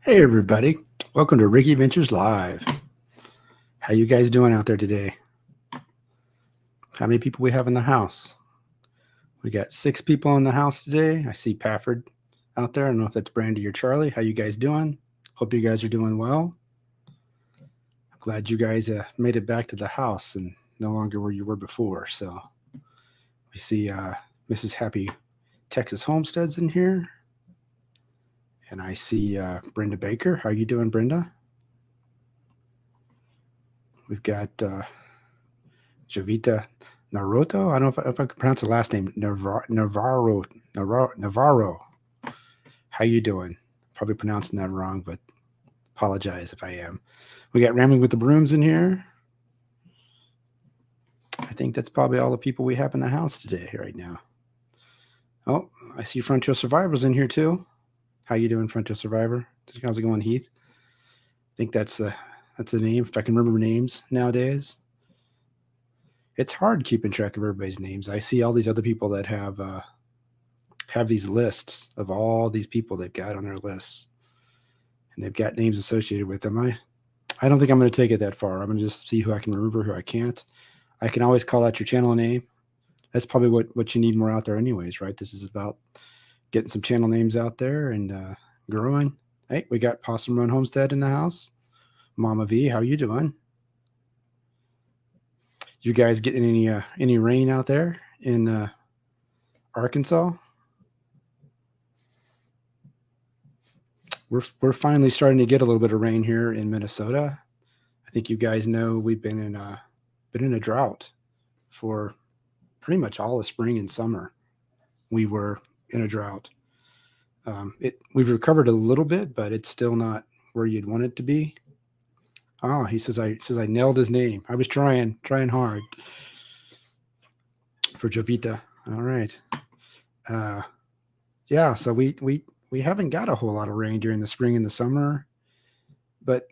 Hey everybody, welcome to Ricky Ventures Live. How you guys doing out there today? How many people we have in the house? We got 6 people in the house today. I see Pafford out there. I don't know if that's Brandy or Charlie. How you guys doing? Hope you guys are doing well. I'm glad you guys made it back to the house and no longer where you were before. So we see Mrs. Happy Texas Homesteads in here. And I see Brenda Baker. How you doing, Brenda? We've got Javita Naruto. I don't know if I can pronounce the last name. Navarro. How you doing? Probably pronouncing that wrong, but apologize if I am. We got Rambling with the Brooms in here. I think that's probably all the people we have in the house today right now. Oh, I see Frontier Survivor's in here too. How you doing, Frontier Survivor? How's it going, Heath? I think that's the name, if I can remember names nowadays. It's hard keeping track of everybody's names. I see all these other people that have these lists of all these people they've got on their lists, and they've got names associated with them. I don't think I'm going to take it that far. I'm going to just see who I can remember, who I can't. I can always call out your channel name. That's probably what you need more out there anyways, right? This is about getting some channel names out there and growing. Hey, we got Possum Run Homestead in the house. Mama V, how you doing? You guys getting any rain out there in Arkansas? We're finally starting to get a little bit of rain here in Minnesota. I think you guys know we've been in a drought for pretty much all the spring and summer. We were in a drought. We've recovered a little bit, but it's still not where you'd want it to be. Oh, he says I nailed his name. I was trying hard for Jovita. All right. Yeah, so we haven't got a whole lot of rain during the spring and the summer, but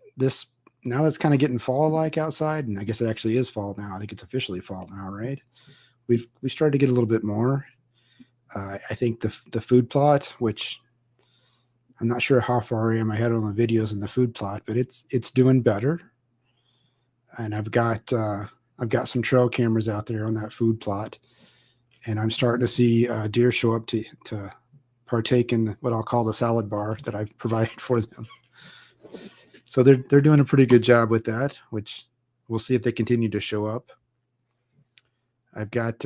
now that's kind of getting fall-like outside, and I guess it actually is fall now. I think it's officially fall now, right? We started to get a little bit more. I think the food plot, which I'm not sure how far I am ahead on the videos in the food plot, but it's doing better. And I've got some trail cameras out there on that food plot, and I'm starting to see deer show up to partake in what I'll call the salad bar that I've provided for them. So they're doing a pretty good job with that, which we'll see if they continue to show up. I've got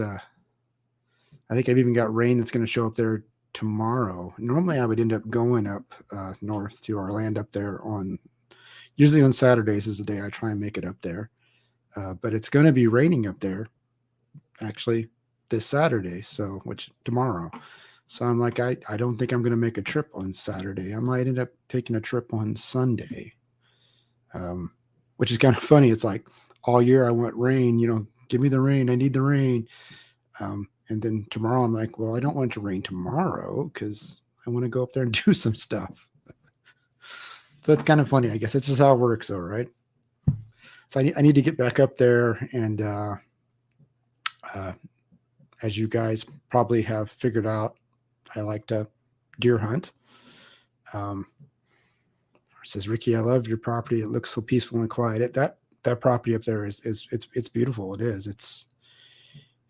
I think I've even got rain that's going to show up there tomorrow. Normally I would end up going up north to our land up there usually on Saturdays is the day I try and make it up there. But it's going to be raining up there actually this Saturday, which tomorrow. So I'm like, I don't think I'm going to make a trip on Saturday. I might end up taking a trip on Sunday, which is kind of funny. It's like all year I want rain, give me the rain. I need the rain. And then tomorrow I'm like, well, I don't want it to rain tomorrow because I want to go up there and do some stuff. So it's kind of funny. I guess it's just how it works, though, right? So I need to get back up there, and as you guys probably have figured out, I like to deer hunt. Says Ricky, I love your property. It looks so peaceful and quiet. That property up there is it's beautiful. It is.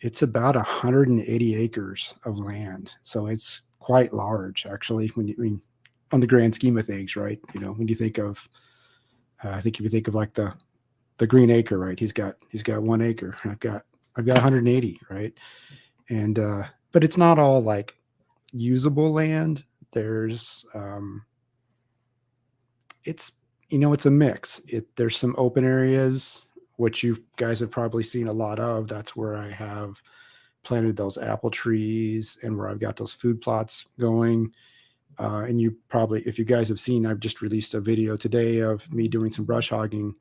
It's about 180 acres of land, so it's quite large actually. On the grand scheme of things, right? When you think of, I think if you think of like the Green Acre, right? He's got 1 acre. I've got 180, right? And but it's not all like usable land. There's it's a mix. There's some open areas, which you guys have probably seen a lot of. That's where I have planted those apple trees and where I've got those food plots going. And you probably, if you guys have seen, I've just released a video today of me doing some brush hogging.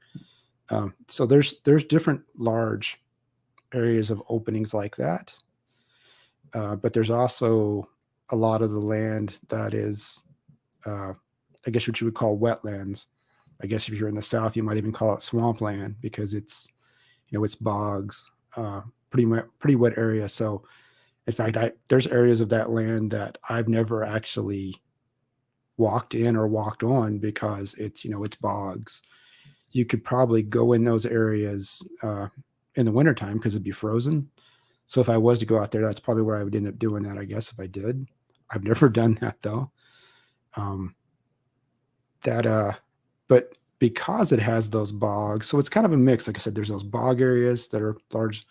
So there's different large areas of openings like that. But there's also a lot of the land that is, I guess what you would call wetlands. I guess if you're in the South, you might even call it swampland because it's bogs, pretty wet area. So in fact, there's areas of that land that I've never actually walked in or walked on because it's, it's bogs. You could probably go in those areas in the wintertime because it'd be frozen. So if I was to go out there, that's probably where I would end up doing that, I guess, if I did. I've never done that though. But because it has those bogs, so it's kind of a mix. Like I said, there's those bog areas that are large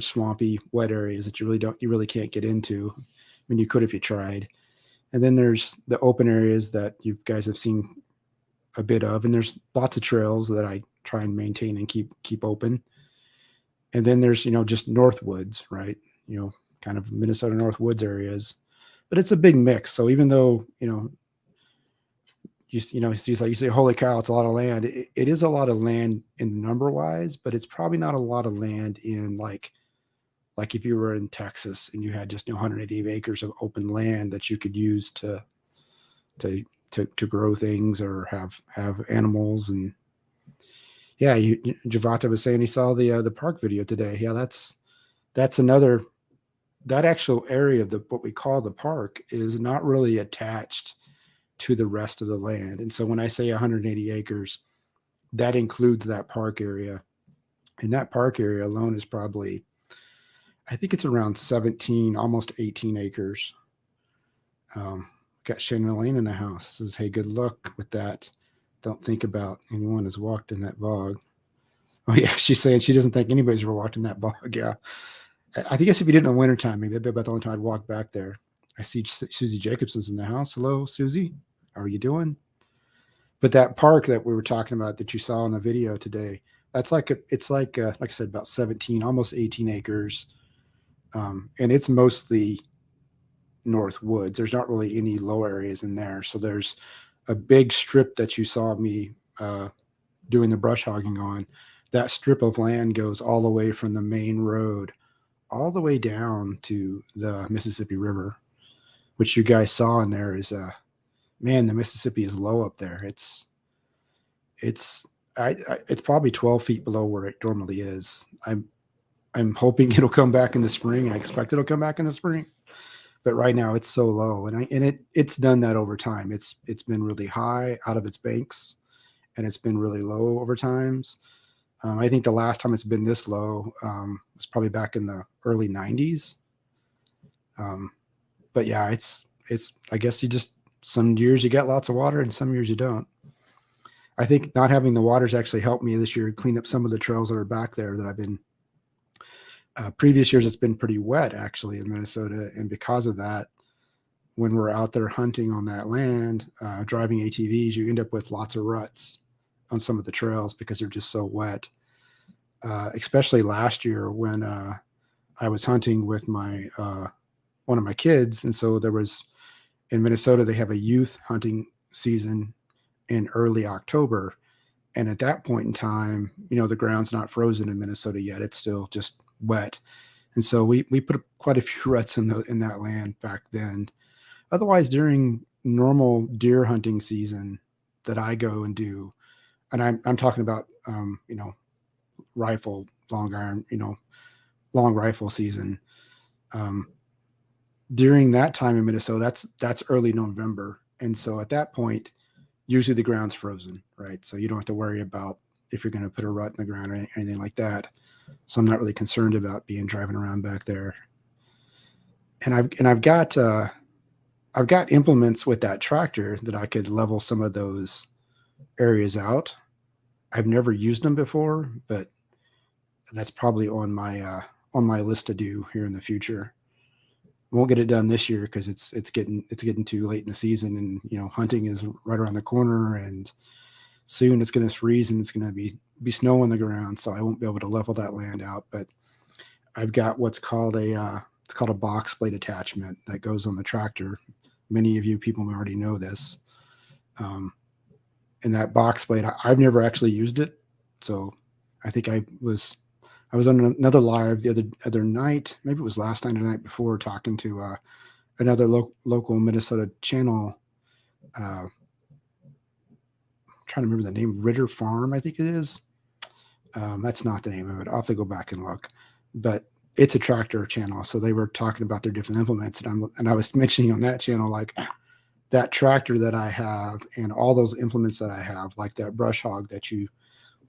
swampy, wet areas that you really can't get into. I mean, you could if you tried. And then there's the open areas that you guys have seen a bit of, and there's lots of trails that I try and maintain and keep open. And then there's, just North Woods, right? Kind of Minnesota North Woods areas, but it's a big mix. So even though, it's like you say, holy cow, it's a lot of land. It is a lot of land in number wise, but it's probably not a lot of land in like if you were in Texas and you had just 180 acres of open land that you could use to grow things or have animals. And yeah, Javata was saying he saw the park video today. Yeah, that's another, that actual area of what we call the park is not really attached to the rest of the land. And so when I say 180 acres, that includes that park area. And that park area alone is probably, I think it's around 17, almost 18 acres. Got Shannon Lane in the house. Says, hey, good luck with that. Don't think about anyone has walked in that bog. Oh yeah, she's saying she doesn't think anybody's ever walked in that bog. Yeah. I guess if you did it in the wintertime, maybe that'd be about the only time I'd walk back there. I see Susie Jacobson's in the house. Hello, Susie. How are you doing? But that park that we were talking about that you saw in the video today, that's like I said, about 17, almost 18 acres. And it's mostly North Woods. There's not really any low areas in there. So there's a big strip that you saw me doing the brush hogging on. That strip of land goes all the way from the main road all the way down to the Mississippi River, which you guys saw in there is man, the Mississippi is low up there. It's probably 12 feet below where it normally is. I'm hoping it'll come back in the spring. I expect it'll come back in the spring, but right now it's so low, and it's done that over time. It's been really high out of its banks, and it's been really low over times. I think the last time it's been this low was probably back in the early 90s. But yeah, it's I guess some years you get lots of water and some years you don't. I think not having the water's actually helped me this year clean up some of the trails that are back there that I've been. Previous years it's been pretty wet actually in Minnesota, and because of that, when we're out there hunting on that land, driving ATVs, you end up with lots of ruts on some of the trails because they're just so wet. Especially last year when I was hunting with my one of my kids, and so there was in Minnesota they have a youth hunting season in early October, and at that point in time, the ground's not frozen in Minnesota yet; it's still just wet, and so we put quite a few ruts in that land back then. Otherwise, during normal deer hunting season that I go and do, and I'm talking about rifle, long iron, long rifle season. During that time in Minnesota, that's early November, and so at that point, usually the ground's frozen, right? So you don't have to worry about if you're going to put a rut in the ground or anything like that. So I'm not really concerned about driving around back there. And I've got implements with that tractor that I could level some of those areas out. I've never used them before, but that's probably on my list to do here in the future. Won't get it done this year because it's getting too late in the season, and hunting is right around the corner, and soon it's going to freeze and it's going to be snow on the ground, so I won't be able to level that land out. But I've got what's called a box blade attachment that goes on the tractor. Many of you people already know this. And that box blade, I've never actually used it, so I think I was on another live the other night, maybe it was last night or the night before, talking to another local Minnesota channel. I'm trying to remember the name, Ritter Farm, I think it is. That's not the name of it. I'll have to go back and look, but it's a tractor channel. So they were talking about their different implements, and I was mentioning on that channel, like, that tractor that I have and all those implements that I have, like that brush hog that you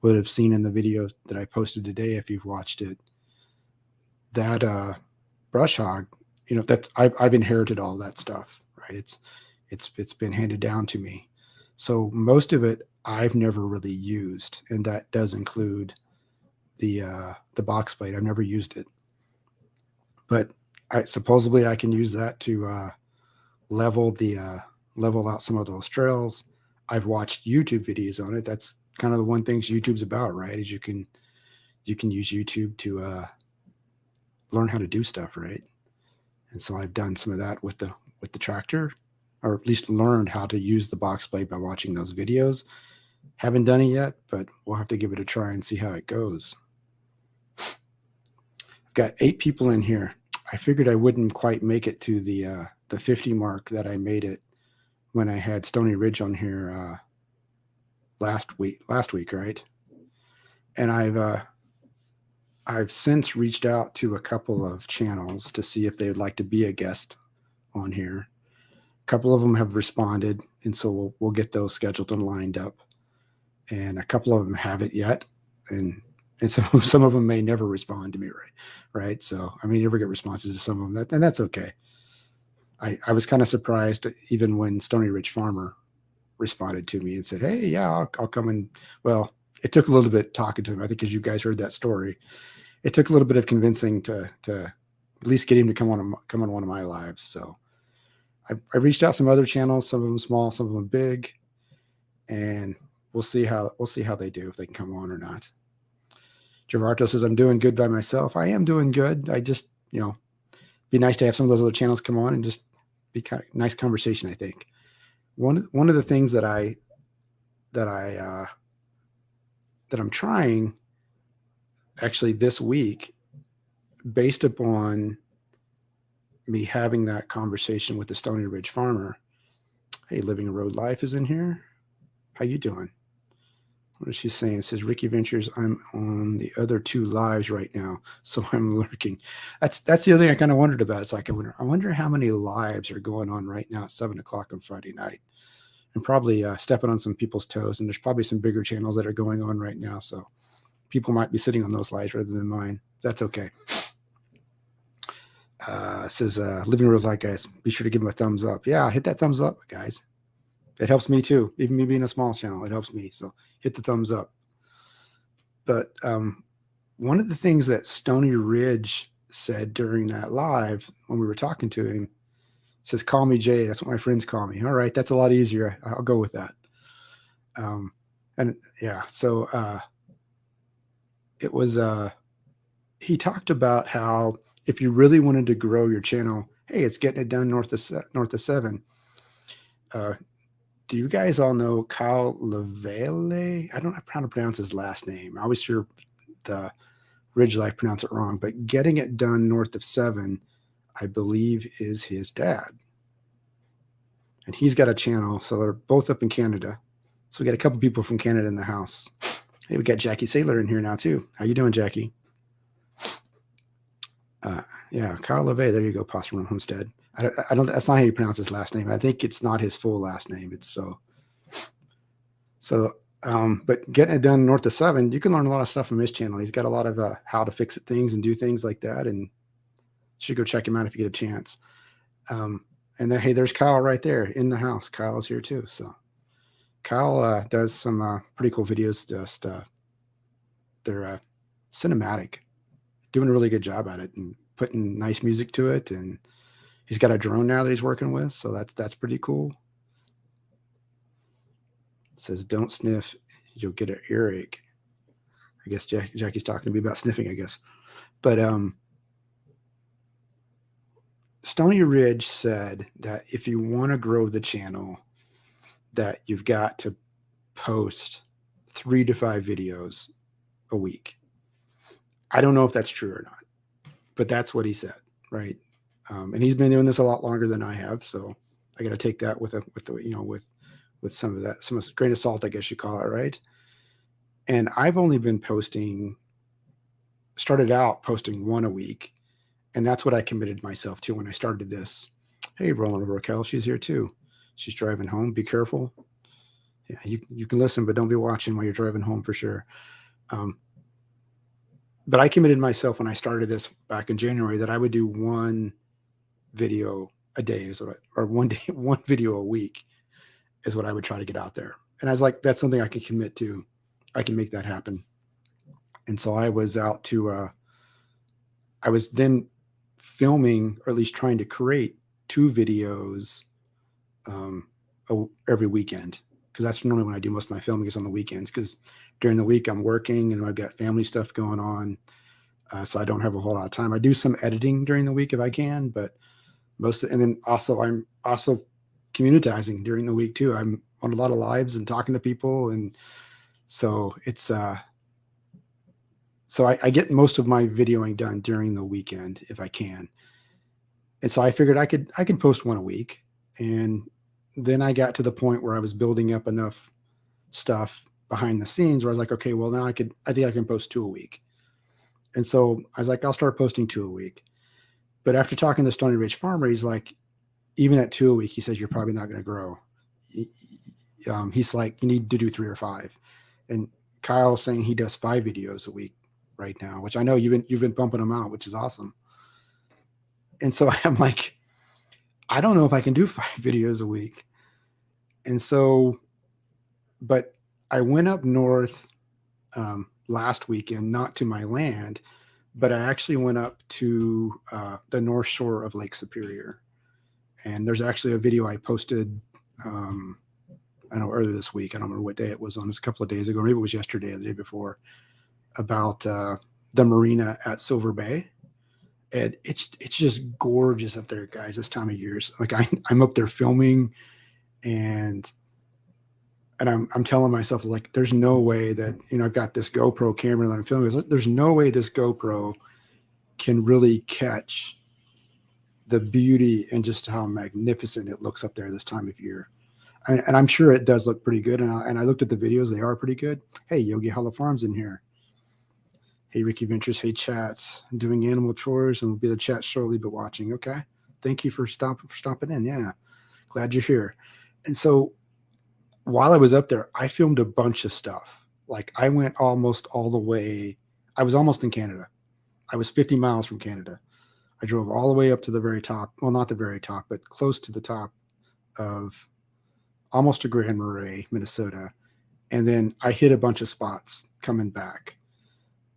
would have seen in the video that I posted today if you've watched it, that brush hog, that's I've inherited all that stuff, right? It's been handed down to me. So most of it I've never really used, and that does include the box blade. I've never used it, but supposedly I can use that to level out some of those trails. I've watched YouTube videos on it. That's kind of the one thing YouTube's about, right? Is you can use YouTube to learn how to do stuff, right? And so I've done some of that with the tractor, or at least learned how to use the box blade by watching those videos. Haven't done it yet, but we'll have to give it a try and see how it goes. I've got 8 people in here. I figured I wouldn't quite make it to the 50 mark that I made it when I had Stony Ridge on here last week, right? And I've since reached out to a couple of channels to see if they would like to be a guest on here. A couple of them have responded, and so we'll get those scheduled and lined up. And a couple of them haven't yet, and some of them may never respond to me, right? So I may never get responses to some of them, and that's okay. I was kind of surprised even when Stony Ridge Farmer responded to me and said, "Hey, yeah, I'll come in." Well, it took a little bit talking to him. I think as you guys heard that story, it took a little bit of convincing to at least get him to come on one of my lives. So I reached out some other channels, some of them small, some of them big, and we'll see how they do, if they can come on or not. Javarto says, "I'm doing good by myself." I am doing good. I just, be nice to have some of those other channels come on and just be kind of nice conversation. I think one of the things that I'm trying actually this week, based upon me having that conversation with the Stony Ridge Farmer. Hey, Living a Road Life is in here. How you doing? What is she saying? It says, "Ricky Ventures, I'm on the other 2 lives right now, so I'm lurking." That's the other thing I kind of wondered about. It's like, I wonder how many lives are going on right now at 7 o'clock on Friday night. And probably stepping on some people's toes. And there's probably some bigger channels that are going on right now. So people might be sitting on those lives rather than mine. That's okay. Says, "Living Road Life, guys, be sure to give them a thumbs up." Yeah, hit that thumbs up, guys. It helps me too. Even me being a small channel, it helps me. So hit the thumbs up. But one of the things that Stony Ridge said during that live when we were talking to him, says, "Call me Jay." That's what my friends call me. All right, that's a lot easier. I'll go with that. And yeah, so it was. He talked about how if you really wanted to grow your channel, hey, it's getting it done north of 7. Do you guys all know Kyle Lavelle? I don't know how to pronounce his last name. I always hear the Ridge Life pronounce it wrong, but getting it done north of 7, I believe, is his dad. And he's got a channel, so they're both up in Canada. So we got a couple people from Canada in the house. Hey, we got Jackie Saylor in here now too. How you doing, Jackie? Yeah, Kyle LeVay. There you go, Posturum Homestead. I don't. That's not how you pronounce his last name. I think it's not his full last name. It's so. But getting it done north of 7, you can learn a lot of stuff from his channel. He's got a lot of how to fix things and do things like that, and you should go check him out if you get a chance. And then, hey, there's Kyle right there in the house. Kyle is here too. So Kyle does some pretty cool videos. Just they're cinematic, doing a really good job at it and putting nice music to it. And he's got a drone now that he's working with, so that's pretty cool. It says, "Don't sniff, you'll get an earache." I guess Jackie's talking to me about sniffing, I guess. But Stony Ridge said that if you want to grow the channel, that you've got to post 3 to 5 videos a week. I don't know if that's true or not, but that's what he said, right? And he's been doing this a lot longer than I have, so I got to take that with some of that, some grain of salt, I guess you call it, right? And I've only been started out posting 1 a week, and that's what I committed myself to when I started this. Hey, Roland Raquel, she's here too. She's driving home. Be careful. Yeah, you can listen, but don't be watching while you're driving home for sure. But I committed myself when I started this back in January that I would do one video a day, or one day, one video a week is what I would try to get out there. And I was like, that's something I can commit to. I can make that happen. And so I was out to, I was then filming, or at least trying to create 2 videos every weekend, because that's normally when I do most of my filming is on the weekends, because during the week I'm working and I've got family stuff going on. So I don't have a whole lot of time. I do some editing during the week if I can, but and then also I'm also communitizing during the week too. I'm on a lot of lives and talking to people. And so it's, so I get most of my videoing done during the weekend if I can. And so I figured I could post one a week. And then I got to the point where I was building up enough stuff behind the scenes where I was like, okay, well now I think I can post 2 a week. And so I was like, I'll start posting 2 a week. But after talking to Stony Ridge Farmer, he's like, even at 2 a week, he says, you're probably not going to grow. He's like, you need to do 3 or 5. And Kyle's saying he does 5 videos a week right now, which I know you've been pumping them out, which is awesome. And so I'm like, I don't know if I can do 5 videos a week. And so, but I went up north last weekend, not to my land, but I actually went up to the North Shore of Lake Superior. And there's actually a video I posted, I know earlier this week. I don't remember what day it was on. It was a couple of days ago. Maybe it was yesterday or the day before, about the marina at Silver Bay. And it's just gorgeous up there, guys, this time of year. Like I'm up there filming, and I'm telling myself, like, there's no way that, I've got this GoPro camera that I'm filming. There's no way this GoPro can really catch the beauty and just how magnificent it looks up there this time of year. And I'm sure it does look pretty good. And I looked at the videos. They are pretty good. Hey, Yogi Hollow Farms in here. Hey, Ricky Ventures. Hey, chats. I'm doing animal chores, and we'll be in the chat shortly, but watching. Okay. Thank you for stopping in. Yeah. Glad you're here. And so while I was up there, I filmed a bunch of stuff. Like I went almost all the way. I was almost in Canada. I was 50 miles from Canada. I drove all the way up to the very top. Well, not the very top, but close to the top of almost to Grand Marais, Minnesota. And then I hit a bunch of spots coming back.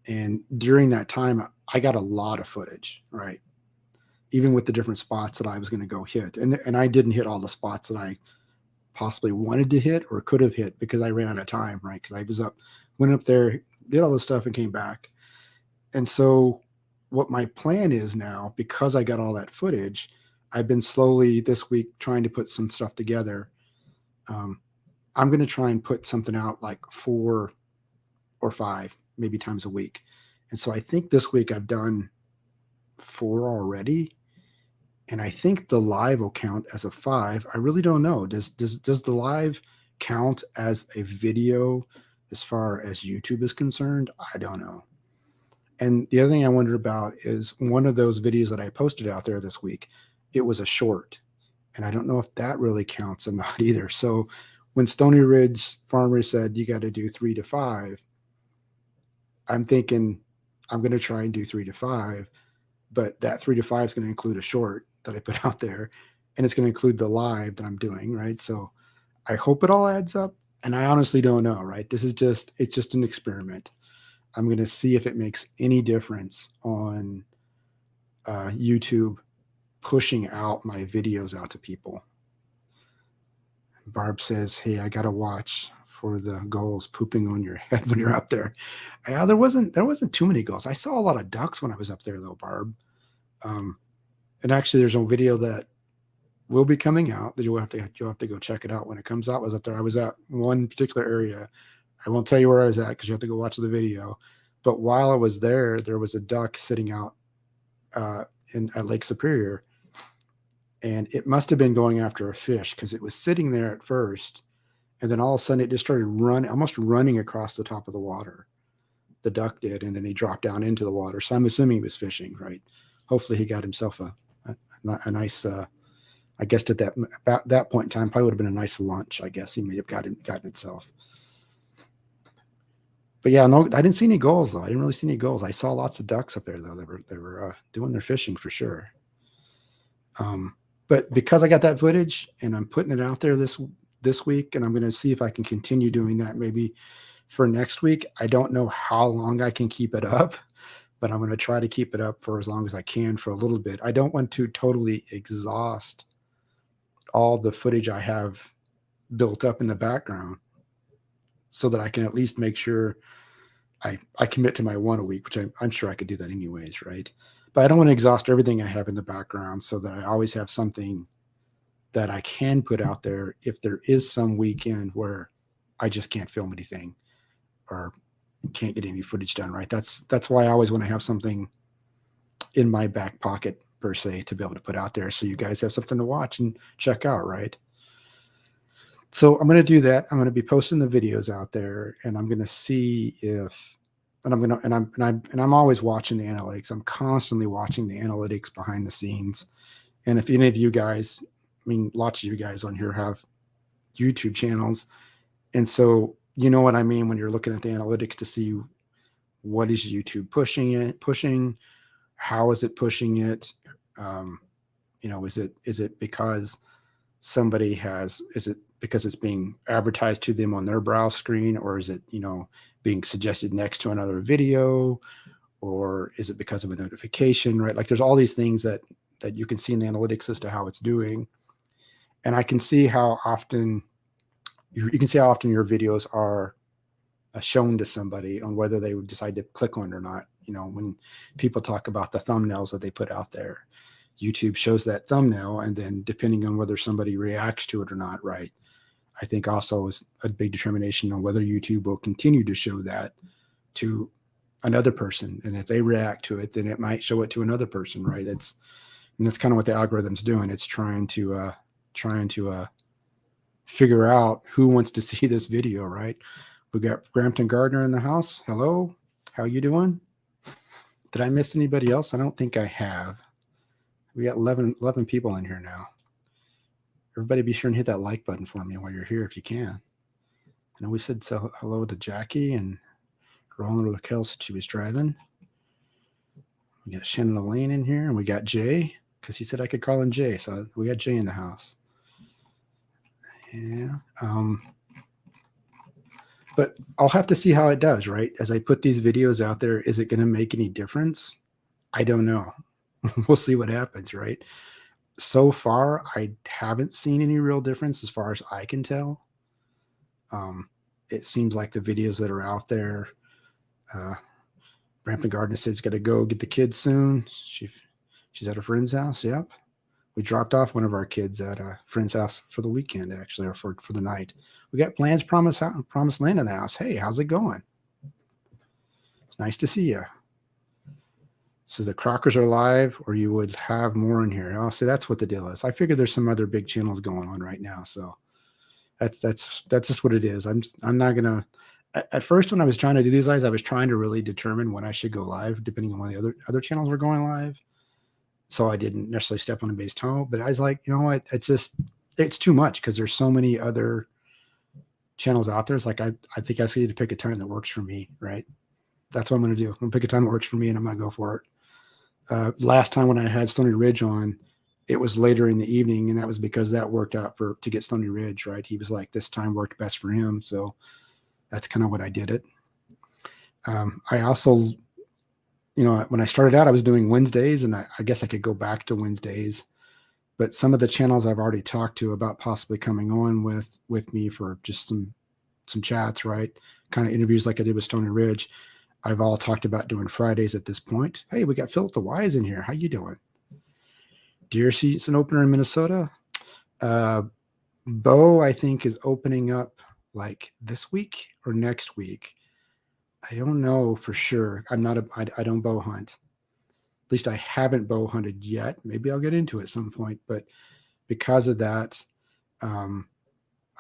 And during that time, I got a lot of footage, right? Even with the different spots that I was going to go hit. And I didn't hit all the spots that I possibly wanted to hit or could have hit because I ran out of time, right? Because I went up there, did all this stuff and came back. And so what my plan is now, because I got all that footage, I've been slowly this week trying to put some stuff together. I'm going to try and put something out like 4 or 5, maybe times a week. And so I think this week I've done 4 already. And I think the live will count as a 5. I really don't know. Does the live count as a video as far as YouTube is concerned? I don't know. And the other thing I wonder about is one of those videos that I posted out there this week, it was a short. And I don't know if that really counts or not either. So when Stony Ridge Farmer said you got to do 3 to 5, I'm thinking I'm going to try and do 3 to 5, but that 3 to 5 is going to include a short that I put out there, and it's going to include the live that I'm doing, right? So I hope it all adds up, and I honestly don't know, right? It's just an experiment. I'm going to see if it makes any difference on YouTube pushing out my videos out to people. Barb says, hey, I got to watch for the gulls pooping on your head when you're up there. Yeah, there wasn't too many gulls. I saw a lot of ducks when I was up there though, Barb. And actually there's a video that will be coming out that you'll have to go check it out when it comes out. I was up there. I was at one particular area. I won't tell you where I was at because you have to go watch the video. But while I was there, there was a duck sitting out at Lake Superior. And it must have been going after a fish because it was sitting there at first. And then all of a sudden it just started almost running across the top of the water. The duck did. And then he dropped down into the water. So I'm assuming he was fishing, right? Hopefully he got himself a nice I guess at about that point in time, probably would have been a nice lunch. I guess he may have gotten itself. But yeah, no, I didn't see any gulls though. I didn't really see any gulls. I saw lots of ducks up there though. They were doing their fishing for sure. But because I got that footage and I'm putting it out there this week, and I'm going to see if I can continue doing that maybe for next week. I don't know how long I can keep it up, but I'm going to try to keep it up for as long as I can for a little bit. I don't want to totally exhaust all the footage I have built up in the background, so that I can at least make sure I commit to my one a week, which I'm sure I could do that anyways, right? But I don't want to exhaust everything I have in the background, so that I always have something that I can put out there if there is some weekend where I just can't film anything or can't get any footage done, right? That's why I always want to have something in my back pocket, per se, to be able to put out there, so you guys have something to watch and check out, right? So I'm going to do that. I'm going to be posting the videos out there, and I'm going to see if, and I'm always watching the analytics. I'm constantly watching the analytics behind the scenes. And if any of you guys, I mean, lots of you guys on here have YouTube channels, and so you know what I mean when you're looking at the analytics to see what is YouTube pushing, how is it pushing it, is it because somebody is it because it's being advertised to them on their browse screen, or is it, being suggested next to another video, or is it because of a notification, right? Like there's all these things that you can see in the analytics as to how it's doing. And I can see how often you can see how often your videos are shown to somebody on whether they would decide to click on it or not. When people talk about the thumbnails that they put out there, YouTube shows that thumbnail, and then depending on whether somebody reacts to it or not, right? I think also is a big determination on whether YouTube will continue to show that to another person. And if they react to it, then it might show it to another person, right? That's kind of what the algorithm's doing. It's trying to figure out who wants to see this video, right? We got Brampton Gardner in the house. Hello, how you doing? Did I miss anybody else? I don't think I have. We got 11 people in here now. Everybody be sure and hit that like button for me while you're here if you can. I know we said hello to Jackie, and Roland Raquel said she was driving. We got Shannon Elaine in here, and we got Jay, because he said I could call him Jay. So we got Jay in the house. Yeah. But I'll have to see how it does, right? As I put these videos out there, is it going to make any difference? I don't know. We'll see what happens, right? So far, I haven't seen any real difference as far as I can tell. It seems like the videos that are out there, Brampton Gardner says got to go get the kids soon. She's at her friend's house. Yep. We dropped off one of our kids at a friend's house for the weekend, actually, or for the night. We got plans, promised land in the house. Hey, how's it going? It's nice to see you. So the Crockers are live, or you would have more in here. Oh, see, that's what the deal is. I figure there's some other big channels going on right now. So that's just what it is. I'm not gonna. At first, when I was trying to do these lives, I was trying to really determine when I should go live, depending on when the other channels were going live. So I didn't necessarily step on anybody's toe, but I was like, you know what? It's too much, because there's so many other channels out there. It's like I think I need to pick a time that works for me, right? That's what I'm going to do. I'm going to pick a time that works for me, and I'm going to go for it. Last time when I had Stony Ridge on, it was later in the evening, and that was because that worked out to get Stony Ridge, right? He was like, this time worked best for him, so that's kind of what I did it. I also, when I started out, I was doing Wednesdays, and I guess I could go back to Wednesdays, but some of the channels I've already talked to about possibly coming on with me for just some chats, right? Kind of interviews like I did with Stony Ridge. I've all talked about doing Fridays at this point. Hey, we got Philip the Wise in here. How you doing? Deer season opener in Minnesota. Bo, I think, is opening up like this week or next week. I don't know for sure. I don't bow hunt. At least I haven't bow hunted yet. Maybe I'll get into it at some point. But because of that, I'm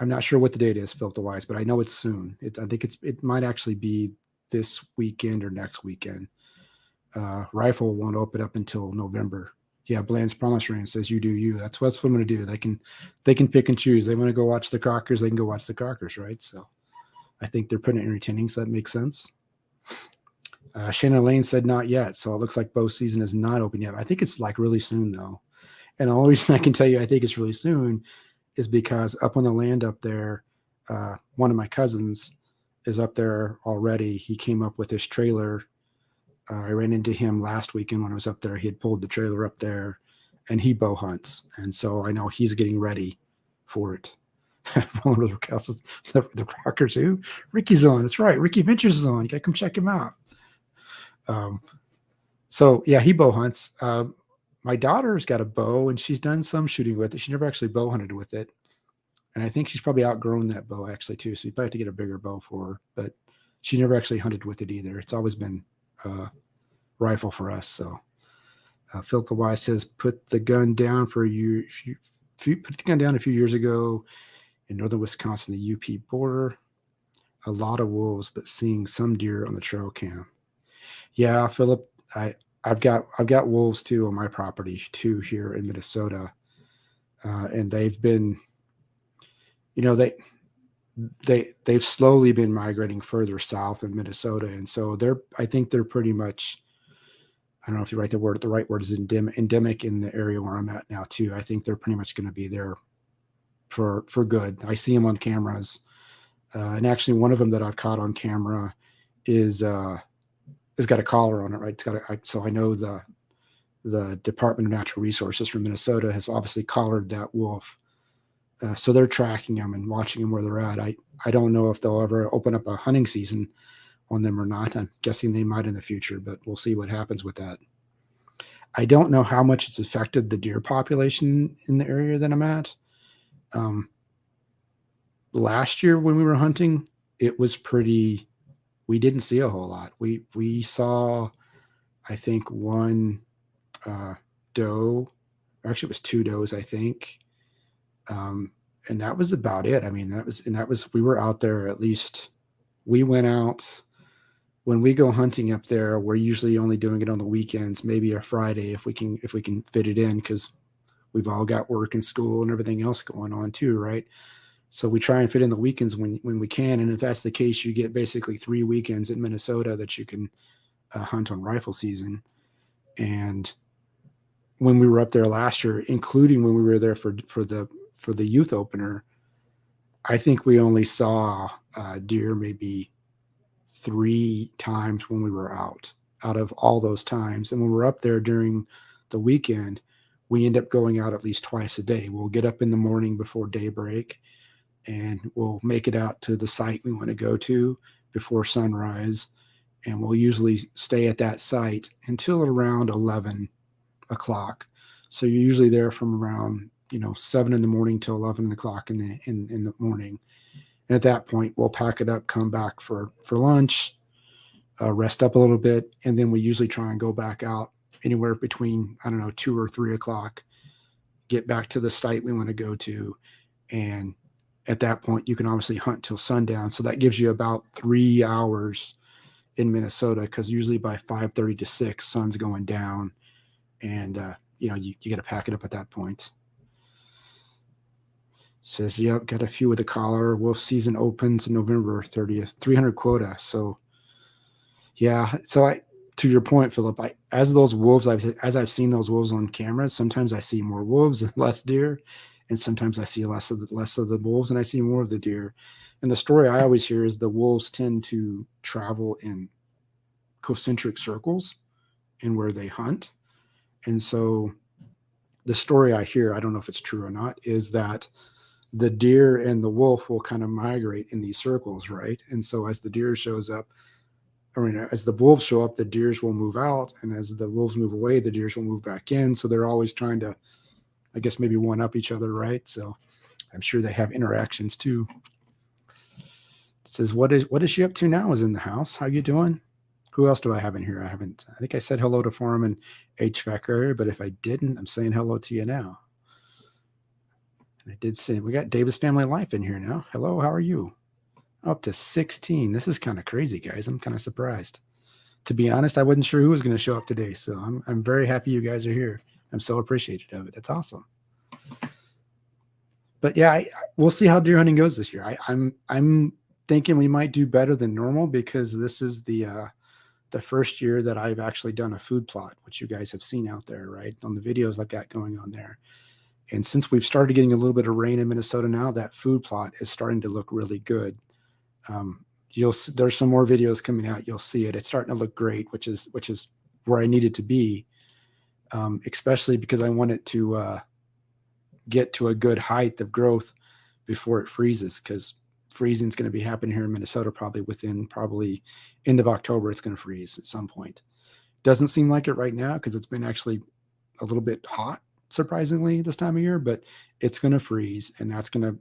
not sure what the date is, Philip the Wise, but I know it's soon. I think it might actually be this weekend or next weekend. Rifle won't open up until November, Yeah, Bland's Promise Ranch says you do you. That's what I'm going to do. They can pick and choose. They want to go watch the Crockers, they can go watch the Crockers, right? So I think they're putting it entertaining, so that makes sense. Shannon Lane said not yet, so it looks like bow season is not open yet. I think it's like really soon though. And the only reason I can tell you I think it's really soon is because up on the land up there, one of my cousins is up there already. He came up with his trailer. I ran into him last weekend when I was up there. He had pulled the trailer up there, and he bow hunts. And so I know he's getting ready for it. The Crockers who? Ricky's on. That's right. Ricky Ventures is on. You got to come check him out. So yeah, he bow hunts. My daughter's got a bow, and she's done some shooting with it. She never actually bow hunted with it. And I think she's probably outgrown that bow actually too. So you probably have to get a bigger bow for her, but she never actually hunted with it either. It's always been rifle for us. So Phil the Y says, put the gun down for you. Put the gun down a few years ago in northern Wisconsin, the UP border. A lot of wolves, but seeing some deer on the trail cam. Yeah, Philip, I've got wolves too on my property too here in Minnesota, and they've been, they've slowly been migrating further south in Minnesota, and so I think they're pretty much, I don't know if you write the right word is endemic in the area where I'm at now too. I think they're pretty much going to be there for good. I see them on cameras, and actually one of them that I've caught on camera is has got a collar on it, right? So I know the Department of Natural Resources from Minnesota has obviously collared that wolf. So they're tracking them and watching them where they're at. I don't know if they'll ever open up a hunting season on them or not. I'm guessing they might in the future, but we'll see what happens with that. I don't know how much it's affected the deer population in the area that I'm at. Last year when we were hunting, it was we didn't see a whole lot. We saw, I think, one doe. Actually, it was two does, I think. And that was about it. I mean, we were out there at least. We went out when we go hunting up there. We're usually only doing it on the weekends, maybe a Friday if we can fit it in, because we've all got work and school and everything else going on too, right? So we try and fit in the weekends when we can. And if that's the case, you get basically 3 weekends in Minnesota that you can hunt on rifle season. And when we were up there last year, including when we were there for the youth opener, I think we only saw deer maybe 3 times when we were out of all those times. And when we're up there during the weekend, we end up going out at least twice a day. We'll get up in the morning before daybreak, and we'll make it out to the site we want to go to before sunrise. And we'll usually stay at that site until around 11 o'clock. So you're usually there from around 7 in the morning till 11 o'clock in the morning. And at that point, we'll pack it up, come back for lunch, rest up a little bit, and then we usually try and go back out anywhere between 2 or 3 o'clock, get back to the site we want to go to, and at that point you can obviously hunt till sundown. So that gives you about 3 hours in Minnesota, because usually by 5:30 to 6, sun's going down, and you got to pack it up at that point. Says, yep, got a few with the collar. Wolf season opens November 30th, 300 quota. So yeah, so to your point, Philip, as I've seen those wolves on camera, sometimes I see more wolves and less deer, and sometimes I see less of the wolves and I see more of the deer. And the story I always hear is the wolves tend to travel in concentric circles in where they hunt. And so the story I hear, I don't know if it's true or not, is that the deer and the wolf will kind of migrate in these circles, right? And so as the deer shows up, as the wolves show up, the deers will move out, and as the wolves move away, the deers will move back in. So they're always trying to, I guess, maybe one up each other, right? So I'm sure they have interactions too. It says, what is she up to now? Is in the house. How you doing? Who else do I have in here? I think I said hello to Foreman HVAC area, but if I didn't, I'm saying hello to you now. And I did say we got Davis Family Life in here now. Hello, how are you? Up to 16. This is kind of crazy, guys. I'm kind of surprised. To be honest, I wasn't sure who was going to show up today, so I'm very happy you guys are here. I'm so appreciative of it. That's awesome. But yeah, we'll see how deer hunting goes this year. I'm thinking we might do better than normal because this is the first year that I've actually done a food plot, which you guys have seen out there, right? On the videos I've got going on there. And since we've started getting a little bit of rain in Minnesota now, that food plot is starting to look really good. There's some more videos coming out. You'll see it. It's starting to look great, which is where I need it to be, especially because I want it to get to a good height of growth before it freezes, because freezing is going to be happening here in Minnesota probably end of October. It's going to freeze at some point. Doesn't seem like it right now because it's been actually a little bit hot, surprisingly, this time of year, but it's going to freeze, and it's going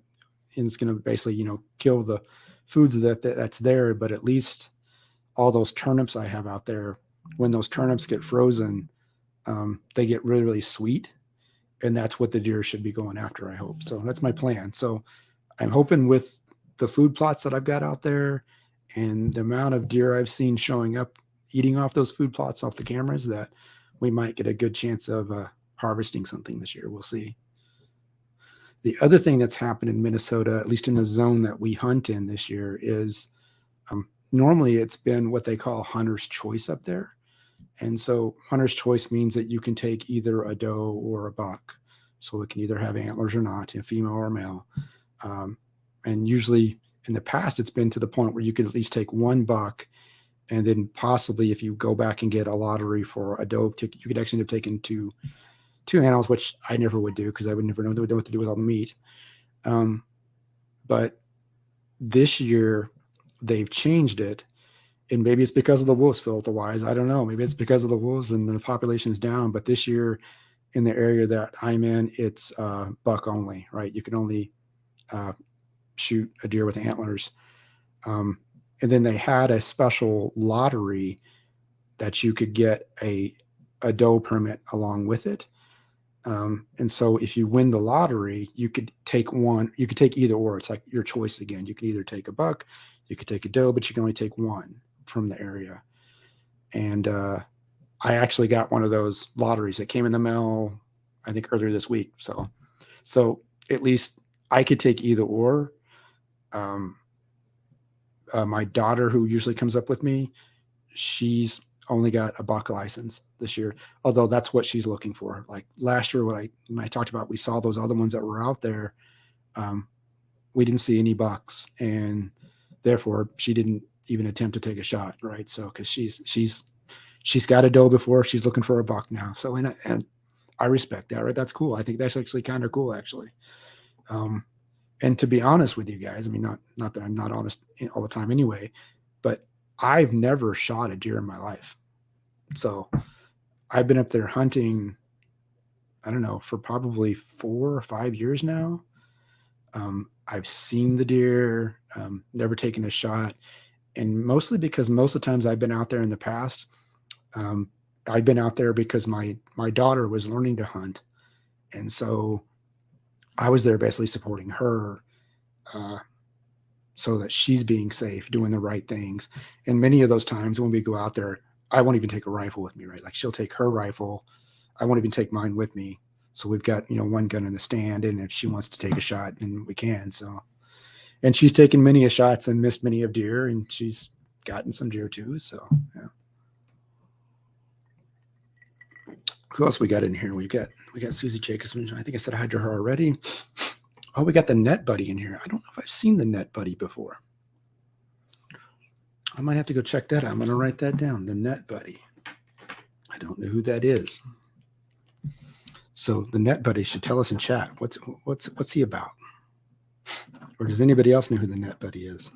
to basically, kill the foods that's there. But at least all those turnips I have out there, when those turnips get frozen, they get really, really sweet. And that's what the deer should be going after, I hope. So that's my plan. So I'm hoping with the food plots that I've got out there and the amount of deer I've seen showing up, eating off those food plots off the cameras, that we might get a good chance of harvesting something this year. We'll see. The other thing that's happened in Minnesota, at least in the zone that we hunt in this year, is normally it's been what they call hunter's choice up there. And so hunter's choice means that you can take either a doe or a buck. So it can either have antlers or not, a female or male. And usually in the past, it's been to the point where you could at least take one buck. And then possibly if you go back and get a lottery for a doe ticket, you could actually end up taking two animals, which I never would do because I would never know what to do with all the meat. But this year they've changed it. And maybe it's because of the wolves, filter-wise. I don't know. Maybe it's because of the wolves and the population's down. But this year, in the area that I'm in, it's buck only, right? You can only shoot a deer with antlers. And then they had a special lottery that you could get a doe permit along with it. And so if you win the lottery, you could take one. You could take either or. It's like your choice again. You can either take a buck, you could take a doe, but you can only take one from the area. And I actually got one of those lotteries that came in the mail, I think earlier this week. So at least I could take either or. My daughter, who usually comes up with me, she's only got a buck license this year, although that's what she's looking for. Like last year, when I talked about, we saw those other ones that were out there. We didn't see any bucks, and therefore she didn't even attempt to take a shot, right? So because she's got a doe before, she's looking for a buck now. So and I respect that, right? That's cool. I think that's actually kind of cool, actually. And to be honest with you guys, I mean, not that I'm not honest all the time anyway, but I've never shot a deer in my life. So I've been up there hunting, I don't know, for probably 4 or 5 years now. I've seen the deer, never taken a shot. And mostly because most of the times I've been out there in the past, I've been out there because my daughter was learning to hunt. And so I was there basically supporting her so that she's being safe, doing the right things. And many of those times when we go out there, I won't even take a rifle with me, right? Like she'll take her rifle. I won't even take mine with me. So we've got, one gun in the stand. And if she wants to take a shot, then we can. So, and she's taken many a shots and missed many of deer, and she's gotten some deer too. So, yeah. Who else we got in here? We got Susie Jacobson. I think I said hi to her already. Oh, we got the Net Buddy in here. I don't know if I've seen the Net Buddy before. I might have to go check that out. I'm going to write that down. The Net Buddy. I don't know who that is. So the Net Buddy should tell us in chat. What's he about? Or does anybody else know who the Net Buddy is?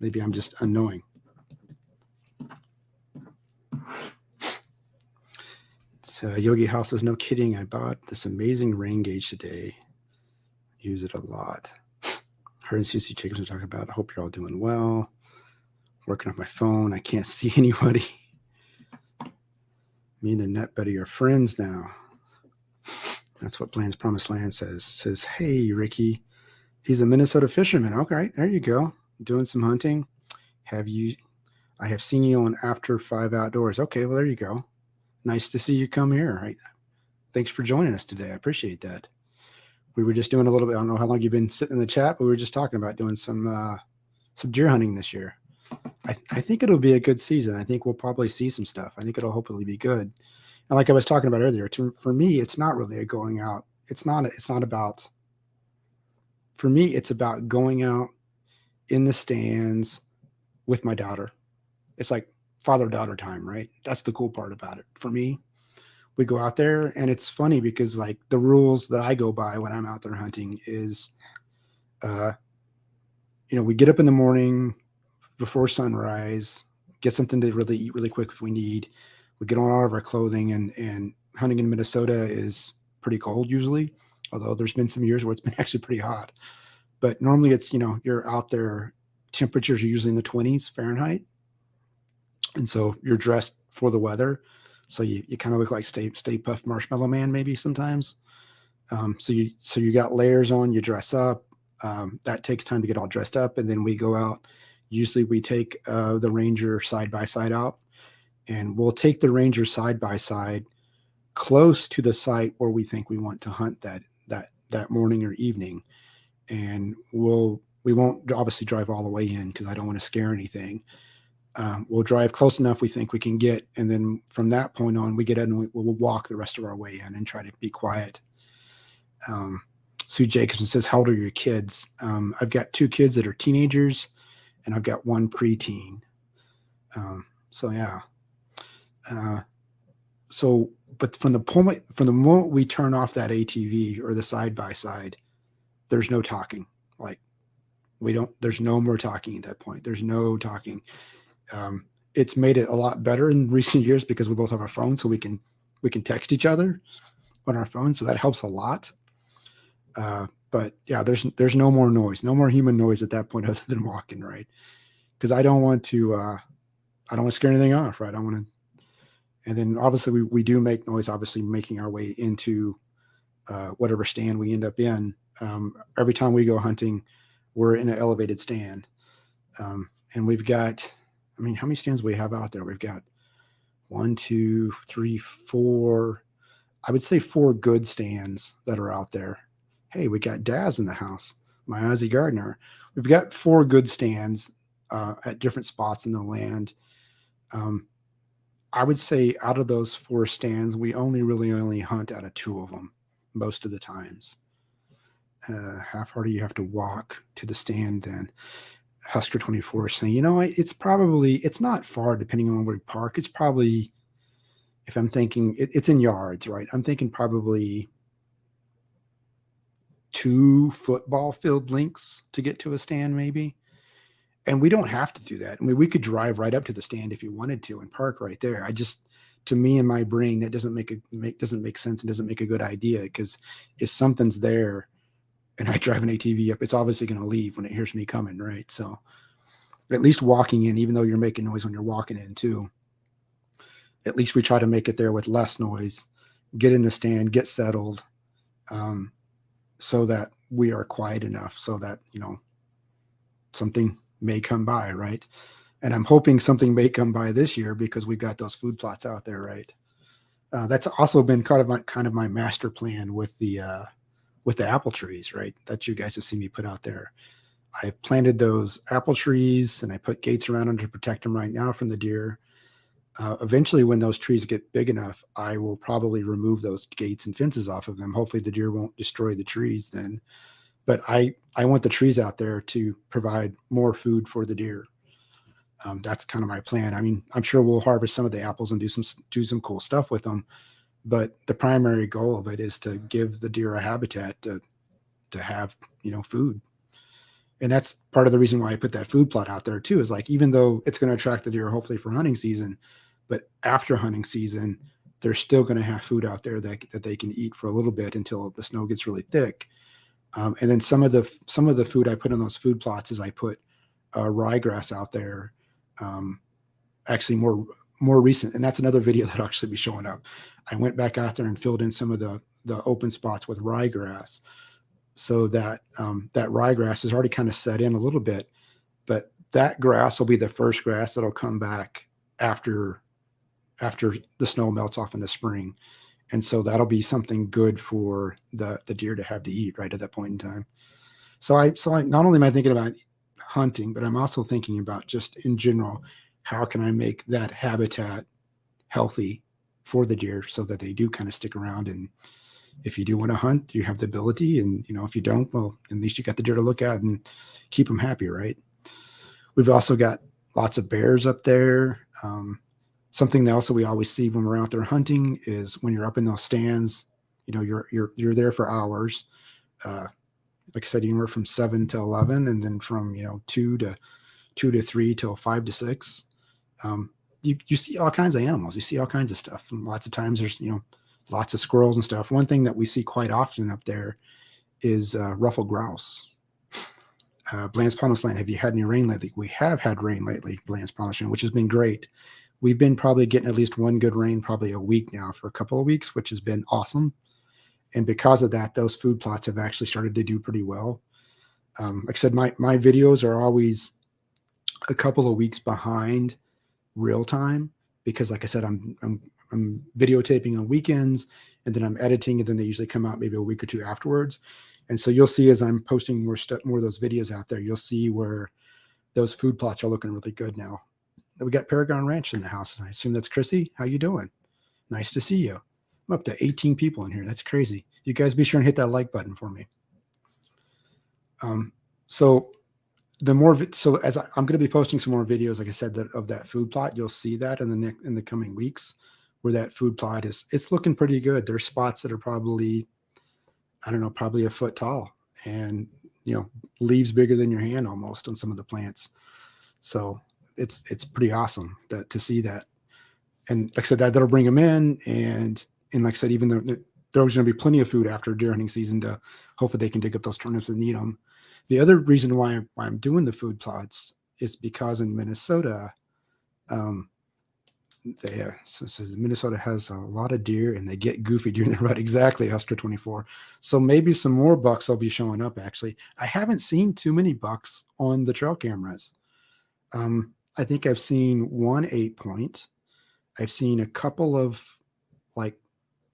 Maybe I'm just unknowing. So Yogi House says, no kidding. I bought this amazing rain gauge today. Use it a lot. Her and Susie Jacobs are talking about, I hope you're all doing well. Working on my phone. I can't see anybody. Me and the Net Buddy are friends now. That's what Bland's Promised Land says. Says, hey, Ricky. He's a Minnesota fisherman. Okay, there you go. Doing some hunting. I have seen you on After 5 Outdoors. Okay, well, there you go. Nice to see you come here. Right? Thanks for joining us today. I appreciate that. We were just doing a little bit. I don't know how long you've been sitting in the chat, but we were just talking about doing some deer hunting this year. I think it'll be a good season. I think we'll probably see some stuff. I think it'll hopefully be good. And like I was talking about earlier, for me, it's not really a going out. It's not about, for me, it's about going out in the stands with my daughter. It's like father-daughter time, right? That's the cool part about it. For me, we go out there, and it's funny because like the rules that I go by when I'm out there hunting is, we get up in the morning before sunrise, get something to really eat really quick if we need. We get on all of our clothing, and hunting in Minnesota is pretty cold usually, although there's been some years where it's been actually pretty hot. But normally it's, you're out there, temperatures are usually in the 20s Fahrenheit. And so you're dressed for the weather. So you kind of look like Stay Puft Marshmallow Man maybe sometimes. So you got layers on, you dress up. That takes time to get all dressed up. And then we go out. Usually we take the Ranger side-by-side out, and we'll take the Ranger side-by-side close to the site where we think we want to hunt that morning or evening. And we won't obviously drive all the way in because I don't want to scare anything. We'll drive close enough we think we can get, and then from that point on, we get in and we'll walk the rest of our way in and try to be quiet. Sue Jacobson says, how old are your kids? I've got 2 kids that are teenagers, and I've got 1 preteen. So yeah. But from the moment we turn off that ATV or the side-by-side, there's no talking. Like there's no more talking at that point. There's no talking. It's made it a lot better in recent years because we both have our phones, so we can text each other on our phones. So that helps a lot. But yeah, there's no more noise, no more human noise at that point other than walking, right? Because I don't want to scare anything off, right? And then obviously we do make noise, obviously making our way into whatever stand we end up in. Every time we go hunting, we're in an elevated stand. And we've got, how many stands do we have out there? We've got 1, 2, 3, 4, I would say 4 good stands that are out there. Hey, we got Daz in the house, my Aussie gardener. We've got 4 good stands at different spots in the land. I would say out of those 4 stands, we only hunt out of 2 of them most of the times. How far do you have to walk to the stand then? Husker 24 is saying, it's not far depending on where we park. It's probably, if I'm thinking, it's in yards, right? I'm thinking probably 2 football field lengths to get to a stand maybe. And we don't have to do that. We could drive right up to the stand if you wanted to and park right there. To me in my brain, that doesn't make sense and doesn't make a good idea, because if something's there and I drive an ATV up, it's obviously going to leave when it hears me coming, right? So at least walking in, even though you're making noise when you're walking in too, at least we try to make it there with less noise, get in the stand, get settled, so that we are quiet enough so that, something may come by, right? And I'm hoping something may come by this year because we've got those food plots out there, right? That's also been kind of my master plan with the apple trees, right? That you guys have seen me put out there. I planted those apple trees and I put gates around them to protect them right now from the deer. Eventually, when those trees get big enough, I will probably remove those gates and fences off of them. Hopefully the deer won't destroy the trees then. But I want the trees out there to provide more food for the deer. That's kind of my plan. I'm sure we'll harvest some of the apples and do some cool stuff with them. But the primary goal of it is to give the deer a habitat to have, food. And that's part of the reason why I put that food plot out there too, is like, even though it's going to attract the deer, hopefully for hunting season, but after hunting season, they're still going to have food out there that they can eat for a little bit until the snow gets really thick. And then some of the food I put on those food plots is I put ryegrass out there. Actually more recent, and that's another video that'll actually be showing up. I went back out there and filled in some of the open spots with ryegrass, so that that ryegrass is already kind of set in a little bit, but that grass will be the first grass that'll come back after the snow melts off in the spring. And so that'll be something good for the deer to have to eat right at that point in time. So I not only am I thinking about hunting, but I'm also thinking about just in general, how can I make that habitat healthy for the deer so that they do kind of stick around. And if you do want to hunt, you have the ability. And, if you don't, well, at least you got the deer to look at and keep them happy, right? We've also got lots of bears up there. Something that also we always see when we're out there hunting is when you're up in those stands, you're there for hours. Like I said, anywhere from 7 to 11, and then from 2 to 3 till 5 to 6. You see all kinds of animals. You see all kinds of stuff. And lots of times there's lots of squirrels and stuff. One thing that we see quite often up there is ruffed grouse. Bland's Promised Land. Have you had any rain lately? We have had rain lately, Bland's Promised Land, which has been great. We've been probably getting at least one good rain probably a week now for a couple of weeks, which has been awesome. And because of that, those food plots have actually started to do pretty well. Like I said, my videos are always a couple of weeks behind real time because, like I said, I'm videotaping on weekends, and then I'm editing, and then they usually come out maybe a week or two afterwards. And so you'll see as I'm posting more of those videos out there, you'll see where those food plots are looking really good now. We got Paragon Ranch in the house. I assume that's Chrissy. How you doing? Nice to see you. I'm up to 18 people in here. That's crazy. You guys be sure and hit that like button for me. So as I'm going to be posting some more videos, like I said, of that food plot, you'll see that in the coming weeks where that food plot it's looking pretty good. There's spots that are probably, I don't know, probably a foot tall and, leaves bigger than your hand almost on some of the plants. So it's pretty awesome to see that. And like I said, that'll bring them in. And like I said, even though there's going to be plenty of food after deer hunting season to hopefully they can dig up those turnips and eat them. The other reason why I'm doing the food plots is because in Minnesota, Minnesota has a lot of deer and they get goofy during the rut. Exactly, Husker 24. So maybe some more bucks will be showing up. Actually, I haven't seen too many bucks on the trail cameras. I think I've seen one 8-point. I've seen a couple of like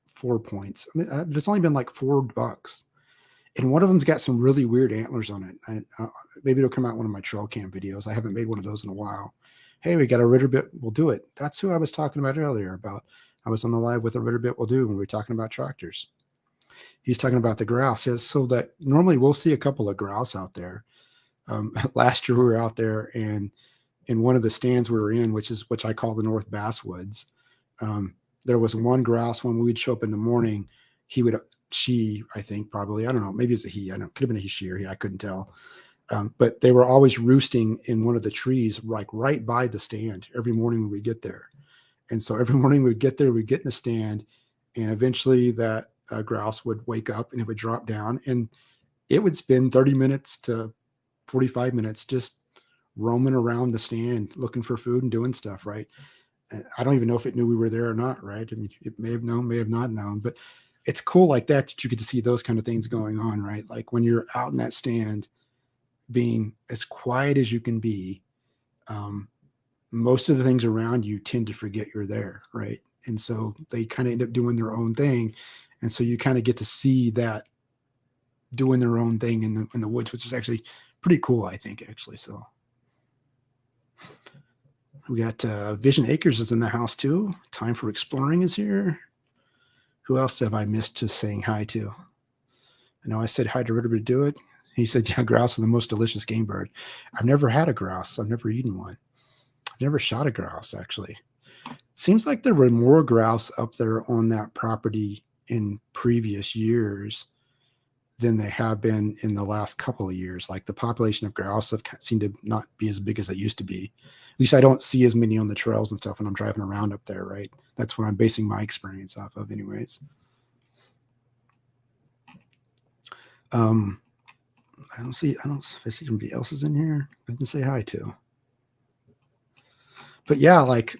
4 points. I mean, there's only been like 4 bucks, and one of them's got some really weird antlers on it. Maybe it'll come out in one of my trail cam videos. I haven't made one of those in a while. Hey, we got a ritter bit. We'll do it. That's who I was talking about earlier. I was on the live with a ritter bit. We'll do when we were talking about tractors. He's talking about the grouse. Yes, so that normally we'll see a couple of grouse out there. Last year we were out there, and in one of the stands we were in, which I call the North Basswoods, there was one grouse when we'd show up in the morning. I think probably, I don't know, maybe it's a he. I don't know, could have been a he, she, or he. I couldn't tell. But they were always roosting in one of the trees, like right by the stand every morning when we get there. And so every morning we'd get there, we'd get in the stand, and eventually that grouse would wake up and it would drop down, and it would spend 30 minutes to 45 minutes just roaming around the stand looking for food and doing stuff, right? I don't even know if it knew we were there or not, right? I mean, it may have known, may have not known, but it's cool like that you get to see those kind of things going on, right? Like when you're out in that stand, being as quiet as you can be, most of the things around you tend to forget you're there, right? And so they kind of end up doing their own thing, and so you kind of get to see that doing their own thing in the woods, which is actually pretty cool, I think, actually. So we got Vision Acres is in the house too. Time for Exploring is here. Who else have I missed to saying hi to? I know I said hi to Ritter to do it. He said, yeah, grouse are the most delicious game bird. I've never had a grouse. I've never eaten one. I've never shot a grouse, actually. Seems like there were more grouse up there on that property in previous years than they have been in the last couple of years. Like the population of grouse have seemed to not be as big as it used to be. At least I don't see as many on the trails and stuff when I'm driving around up there, right? That's what I'm basing my experience off of anyways. I don't see if I see anybody else is in here I can say hi to. But yeah, like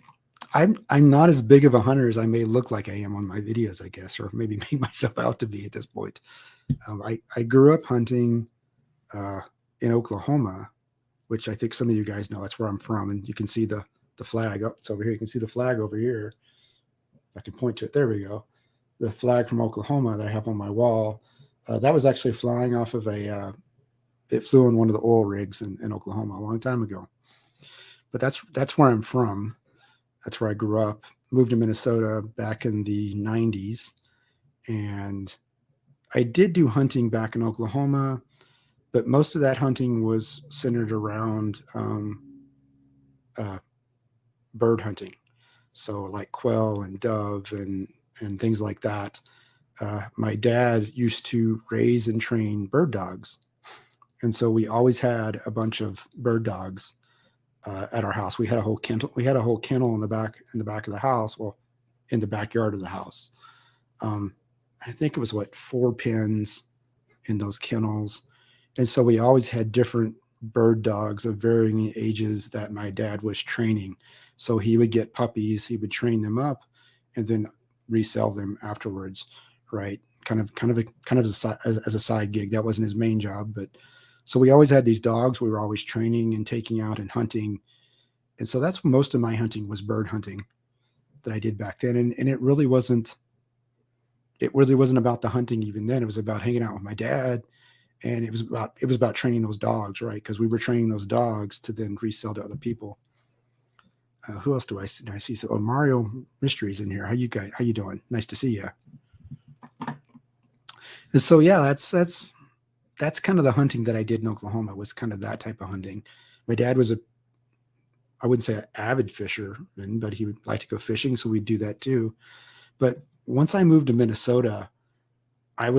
I'm not as big of a hunter as I may look like I am on my videos, I guess, or maybe make myself out to be at this point. I grew up hunting in Oklahoma, which I think some of you guys know. That's where I'm from, and you can see the flag. Oh, it's over here. You can see the flag over here. If I can point to it. There we go. the flag from Oklahoma that I have on my wall, that was actually flying off of it flew on one of the oil rigs in Oklahoma a long time ago. But that's where I'm from. That's where I grew up. Moved to Minnesota back in the 90s. And I did do hunting back in Oklahoma, but most of that hunting was centered around bird hunting. So like quail and dove and things like that. My dad used to raise and train bird dogs. And so we always had a bunch of bird dogs at our house. We had a whole kennel. We had a whole kennel in the back of the house. Well, in the backyard of the house. I think it was 4 pens in those kennels, and so we always had different bird dogs of varying ages that my dad was training. So he would get puppies, he would train them up, and then resell them afterwards. Right? Kind of as a side gig. That wasn't his main job, but so we always had these dogs. We were always training and taking out and hunting. And so that's most of my hunting was bird hunting that I did back then. And it really wasn't about the hunting even then. It was about hanging out with my dad. And it was about training those dogs, right? Because we were training those dogs to then resell to other people. Who else do I see? So, Mario Mysteries in here. How you doing? Nice to see you. And so, yeah, that's kind of the hunting that I did in Oklahoma, was kind of that type of hunting. My dad was I wouldn't say an avid fisherman, but he would like to go fishing. So we'd do that too. But once I moved to Minnesota, I'll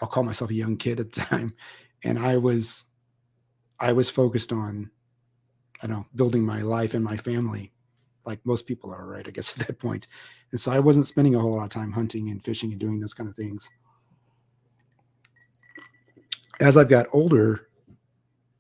call myself a young kid at the time. And I was focused on, I don't know, building my life and my family like most people are, right? I guess at that point. And so I wasn't spending a whole lot of time hunting and fishing and doing those kind of things. As I've got older,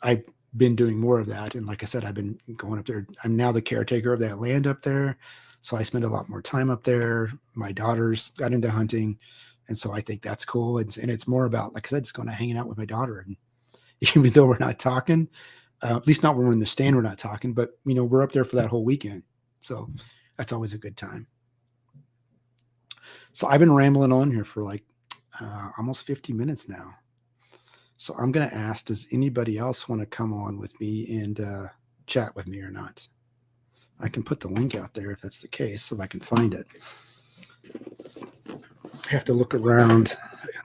I've been doing more of that. And like I said, I've been going up there. I'm now the caretaker of that land up there. So I spend a lot more time up there. My daughters got into hunting. And so I think that's cool. And it's more about, like I said, just going to hanging out with my daughter. And even though we're not talking, at least not when we're in the stand, we're not talking, but we're up there for that whole weekend. So that's always a good time. So I've been rambling on here for like almost 50 minutes now. So I'm going to ask, does anybody else want to come on with me and chat with me or not? I can put the link out there if that's the case, so I can find it. I have to look around.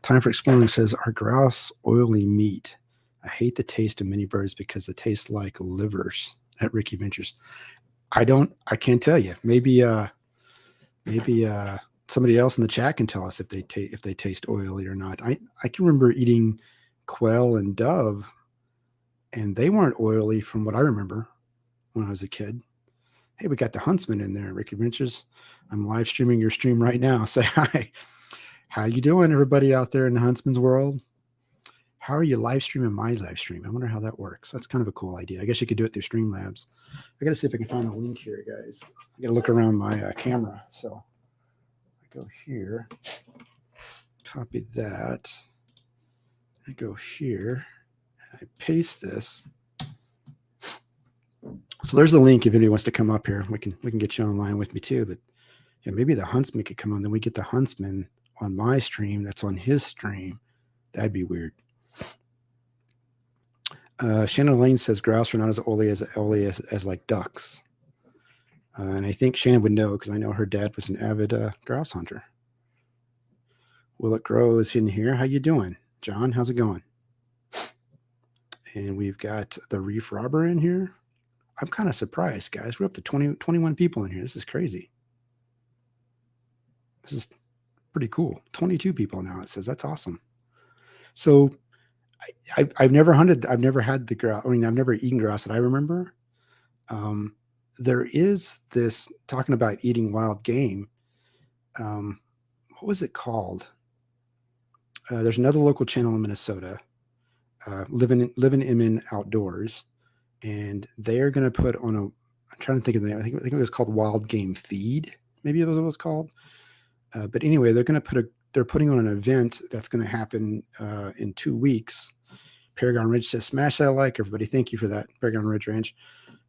Time for Exploring says, are grouse oily meat? I hate the taste of mini birds because they taste like livers. At Ricky Ventures. I can't tell you. Maybe somebody else in the chat can tell us if they taste oily or not. I can remember eating quail and dove, and they weren't oily from what I remember when I was a kid. Hey, we got the Huntsman in there, Ricky Ventures. I'm live streaming your stream right now. Say hi. How you doing, everybody out there in the Huntsman's world? How are you live streaming my live stream? I wonder how that works. That's kind of a cool idea. I guess you could do it through Streamlabs. I got to see if I can find a link here, guys. I got to look around my camera. So I go here, copy that. I go here, and I paste this. So there's the link if anybody wants to come up here. We can get you online with me too. But yeah, maybe the Huntsman could come on. Then we get the Huntsman on my stream. That's on his stream. That'd be weird. Shannon Lane says grouse are not as oily as like ducks. And I think Shannon would know because I know her dad was an avid grouse hunter. Will It Grow is in here. How you doing? John, how's it going? And we've got the Reef Robber in here. I'm kind of surprised, guys. We're up to 21 people in here. This is crazy. This is pretty cool. 22 people now, it says. That's awesome. So I've never hunted. I've never had the grouse. I mean, I've never eaten grouse that I remember. There is this talking about eating wild game. What was it called? There's another local channel in Minnesota, Living in Outdoors, and they're going to put on I'm trying to think of the name. I think it was called Wild Game Feed. Maybe it was what it was called. But anyway, they're putting on an event that's going to happen in 2 weeks. Paragon Ridge says, smash that like, everybody. Thank you for that, Paragon Ridge Ranch.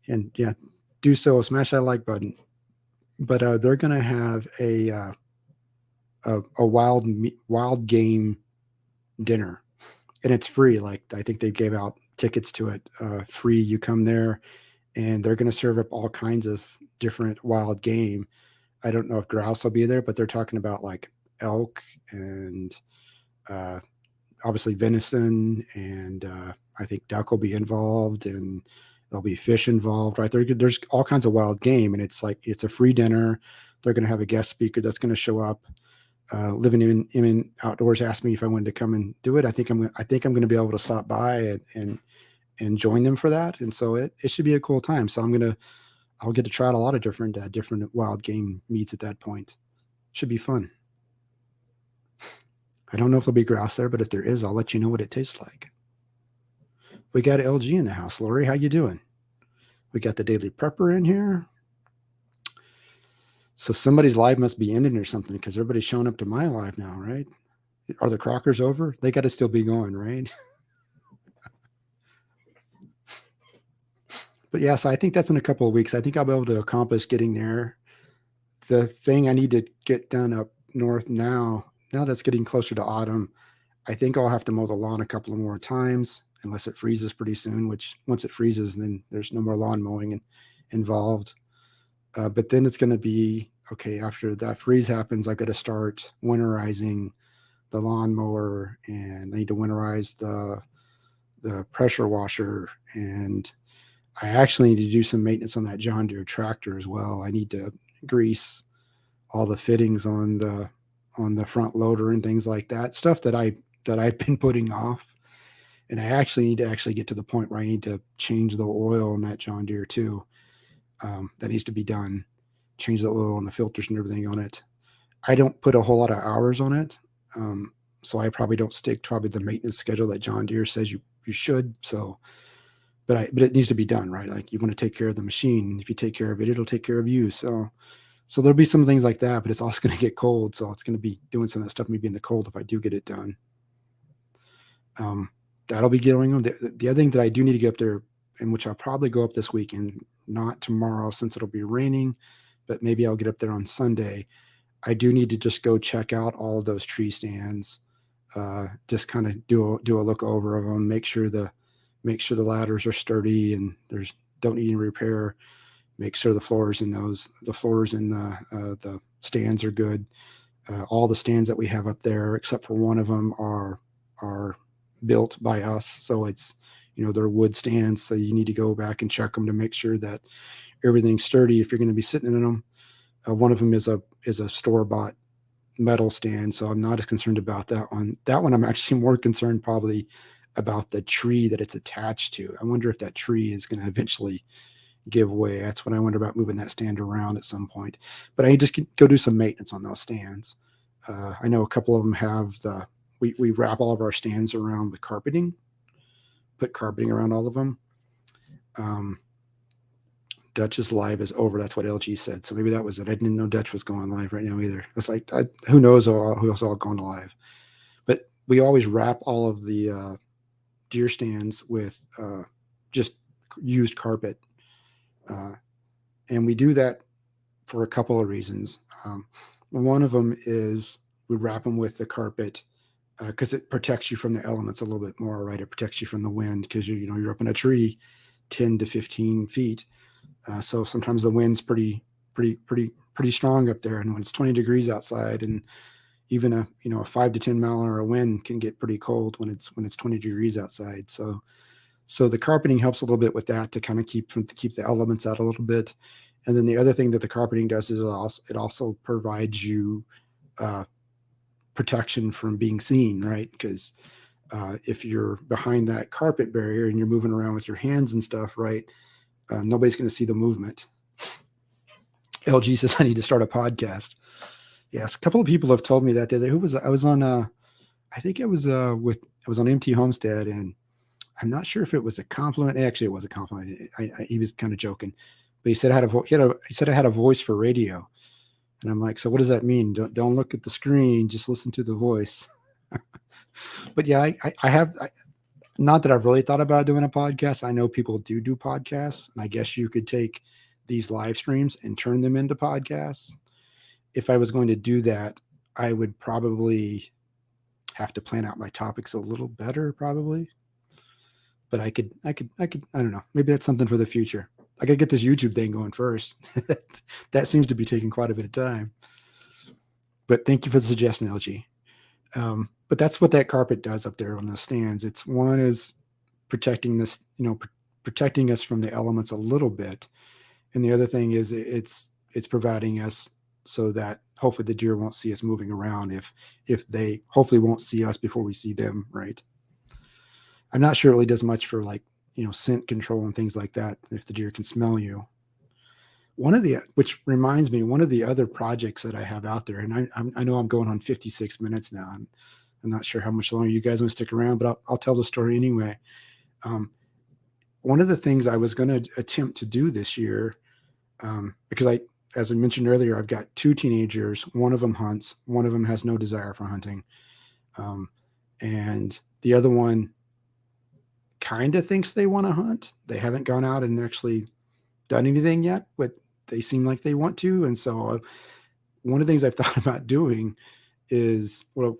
And yeah, do so. Smash that like button. But they're going to have a a wild game dinner, and it's free. Like I think they gave out tickets to it, free. You come there, and they're going to serve up all kinds of different wild game. I don't know if grouse will be there, but they're talking about like elk and uh, obviously venison, and I think duck will be involved, and there'll be fish involved. Right there's all kinds of wild game, and it's a free dinner. They're going to have a guest speaker that's going to show up. Living in outdoors asked me if I wanted to come and do it. I think I'm going to be able to stop by and join them for that, and so it should be a cool time. So I'll get to try out a lot of different wild game meats at that point. Should be fun. I don't know if there'll be grouse there, but if there is, I'll let you know what it tastes like. We got LG in the house. Lori, how you doing? We got the Daily Prepper in here. So somebody's live must be ending or something, because everybody's showing up to my live now, right? Are the Crockers over? They got to still be going, right? But yeah, so I think that's in a couple of weeks. I think I'll be able to accomplish getting there. The thing I need to get done up north now that's getting closer to autumn, I think I'll have to mow the lawn a couple of more times, unless it freezes pretty soon, which once it freezes, then there's no more lawn mowing involved. But then it's going to be, okay, after that freeze happens, I've got to start winterizing the lawnmower, and I need to winterize the pressure washer, and I actually need to do some maintenance on that John Deere tractor as well. I need to grease all the fittings on the front loader and things like that, stuff that I've been putting off. And I actually need to get to the point where I need to change the oil on that John Deere too. That needs to be done. Change the oil and the filters and everything on it. I don't put a whole lot of hours on it, so I probably don't stick to the maintenance schedule that John Deere says you should. So, but it needs to be done, right? Like, you want to take care of the machine. If you take care of it, it'll take care of you. So there'll be some things like that, but it's also going to get cold. So it's going to be doing some of that stuff maybe in the cold if I do get it done. That'll be going on. The other thing that I do need to get up there, and which I'll probably go up this weekend, not tomorrow since it'll be raining, but maybe I'll get up there on Sunday. I do need to just go check out all of those tree stands, just kind of do a look over of them, make sure the ladders are sturdy and don't need any repair. Make sure the floors in the stands are good. All the stands that we have up there, except for one of them, are built by us. So it's, they're wood stands. So you need to go back and check them to make sure that everything's sturdy if you're going to be sitting in them. One of them is a store-bought metal stand, so I'm not as concerned about that one. That one, I'm actually more concerned probably about the tree that it's attached to. I wonder if that tree is going to eventually give way. That's what I wonder about, moving that stand around at some point. But I just go do some maintenance on those stands. I know a couple of them have we wrap all of our stands around with carpeting, put carpeting around all of them. Dutch's live is over. That's what LG said. So maybe that was it. I didn't know Dutch was going live right now either. It's like, who knows who's all going live. But we always wrap all of the deer stands with just used carpet. And we do that for a couple of reasons. One of them is we wrap them with the carpet because it protects you from the elements a little bit more, right? It protects you from the wind because you're up in a tree 10 to 15 feet. So sometimes the wind's pretty strong up there, and when it's 20 degrees outside, and even a 5 to 10 mile an hour wind can get pretty cold when it's 20 degrees outside. So the carpeting helps a little bit with that, to kind of keep the elements out a little bit. And then the other thing that the carpeting does is it also provides you protection from being seen, right? Because if you're behind that carpet barrier and you're moving around with your hands and stuff, right, nobody's going to see the movement. LG says I need to start a podcast. Yes, a couple of people have told me that. Who was I was on? I think it was on MT Homestead, and I'm not sure if it was a compliment. Actually, it was a compliment. He was kind of joking, but he said I had a voice for radio, and I'm like, so what does that mean? Don't look at the screen, just listen to the voice. But yeah, I have. Not that I've really thought about doing a podcast. I know people do podcasts, and I guess you could take these live streams and turn them into podcasts. If I was going to do that, I would probably have to plan out my topics a little better, probably. But I don't know. Maybe that's something for the future. I gotta get this YouTube thing going first. That seems to be taking quite a bit of time. But thank you for the suggestion, LG. But that's what that carpet does up there on the stands. It's one is protecting this, protecting us from the elements a little bit, and the other thing is it's providing us so that hopefully the deer won't see us moving around if they hopefully won't see us before we see them, right? I'm not sure it really does much for like scent control and things like that if the deer can smell you. Which reminds me, one of the other projects that I have out there, and I know I'm going on 56 minutes now, and I'm not sure how much longer you guys want to stick around, but I'll tell the story anyway. One of the things I was going to attempt to do this year, because as I mentioned earlier, I've got 2 teenagers. One of them hunts. One of them has no desire for hunting. And the other one kind of thinks they want to hunt. They haven't gone out and actually done anything yet, but they seem like they want to. And so one of the things I've thought about doing is what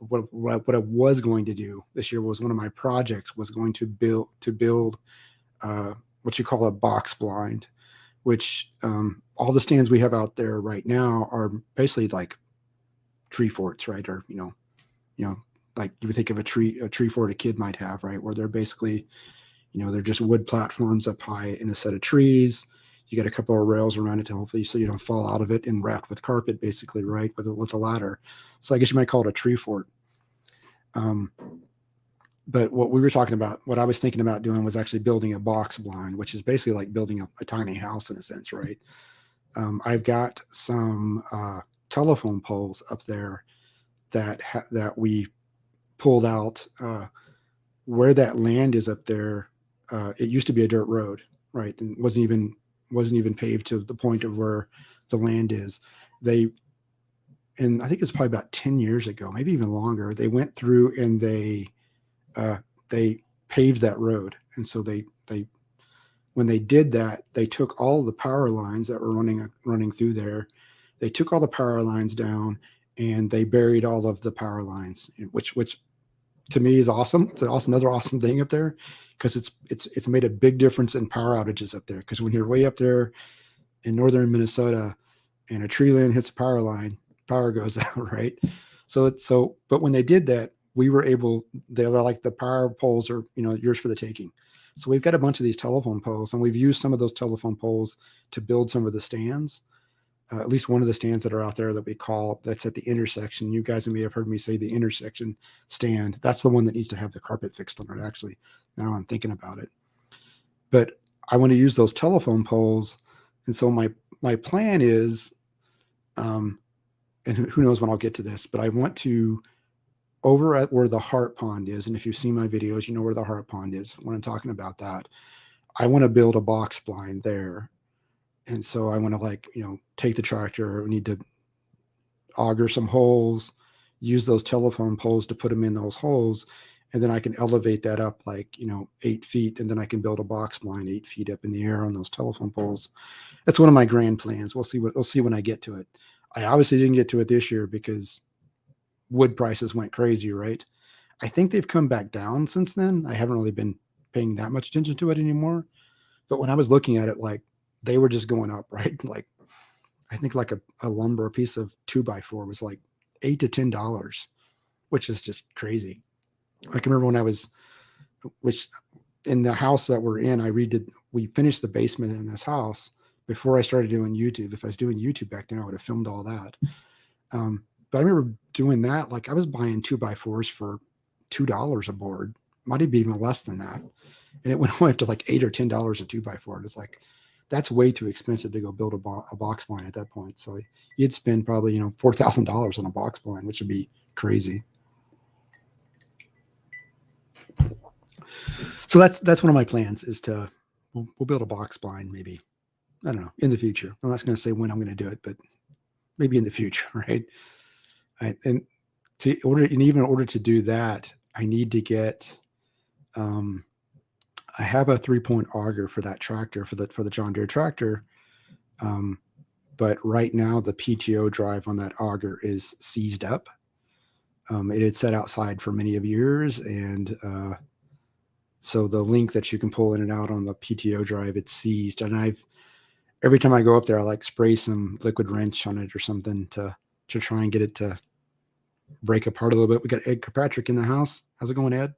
I was going to do this year was one of my projects was going to build what you call a box blind, which all the stands we have out there right now are basically like tree forts, right? Or like you would think of a tree fort a kid might have, right? Where they're basically, they're just wood platforms up high in a set of trees. You got a couple of rails around it to hopefully so you don't fall out of it, and wrapped with carpet, basically, right? With a ladder. So I guess you might call it a tree fort. But what we were talking about, what I was thinking about doing was actually building a box blind, which is basically like building a tiny house in a sense, right? I've got some telephone poles up there that we pulled out where that land is up there. It used to be a dirt road, right? And wasn't even paved to the point of where the land is. And I think it's probably about 10 years ago, maybe even longer, they went through and they paved that road. And so when they did that, they took all the power lines that were running through there. They took all the power lines down and they buried all of the power lines, which to me is awesome. It's another awesome thing up there because it's made a big difference in power outages up there. Because when you're way up there in northern Minnesota and a tree line hits a power line, power goes out, right? But when they did that, they were like, the power poles are, yours for the taking. So we've got a bunch of these telephone poles, and we've used some of those telephone poles to build some of the stands. At least one of the stands that are out there that's at the intersection. You guys may have heard me say the intersection stand. That's the one that needs to have the carpet fixed on it, actually. Now I'm thinking about it. But I want to use those telephone poles. And so my plan is, and who knows when I'll get to this, but I want to, over at where the Heart Pond is, and if you've seen my videos, you know where the Heart Pond is when I'm talking about that. I want to build a box blind there. And so I want to take the tractor. We need to auger some holes, use those telephone poles to put them in those holes. And then I can elevate that up 8 feet. And then I can build a box blind 8 feet up in the air on those telephone poles. That's one of my grand plans. We'll see when I get to it. I obviously didn't get to it this year because wood prices went crazy, right? I think they've come back down since then. I haven't really been paying that much attention to it anymore. But when I was looking at it, they were just going up, right? I think a lumber, a piece of 2x4 was like $8 to $10, which is just crazy. I can remember which in the house that we're in, we finished the basement in this house before I started doing YouTube. If I was doing YouTube back then, I would have filmed all that. But I remember doing that. I was buying 2x4s for $2 a board, might even be even less than that. And it went up to $8 or $10 a 2x4. And it's that's way too expensive to go build a box blind at that point. So you'd spend probably, $4,000 on a box blind, which would be crazy. So that's one of my plans is we'll build a box blind, maybe, I don't know, in the future. I'm not going to say when I'm going to do it, but maybe in the future. Right. And even in order to do that, I need to get, I have a 3-point auger for that tractor, for the John Deere tractor. But right now the PTO drive on that auger is seized up. It had sat outside for many of years, and so the link that you can pull in and out on the PTO drive, it's seized. And every time I go up there, I like spray some liquid wrench on it or something to try and get it to break apart a little bit. We got Ed Kirkpatrick in the house. How's it going, Ed?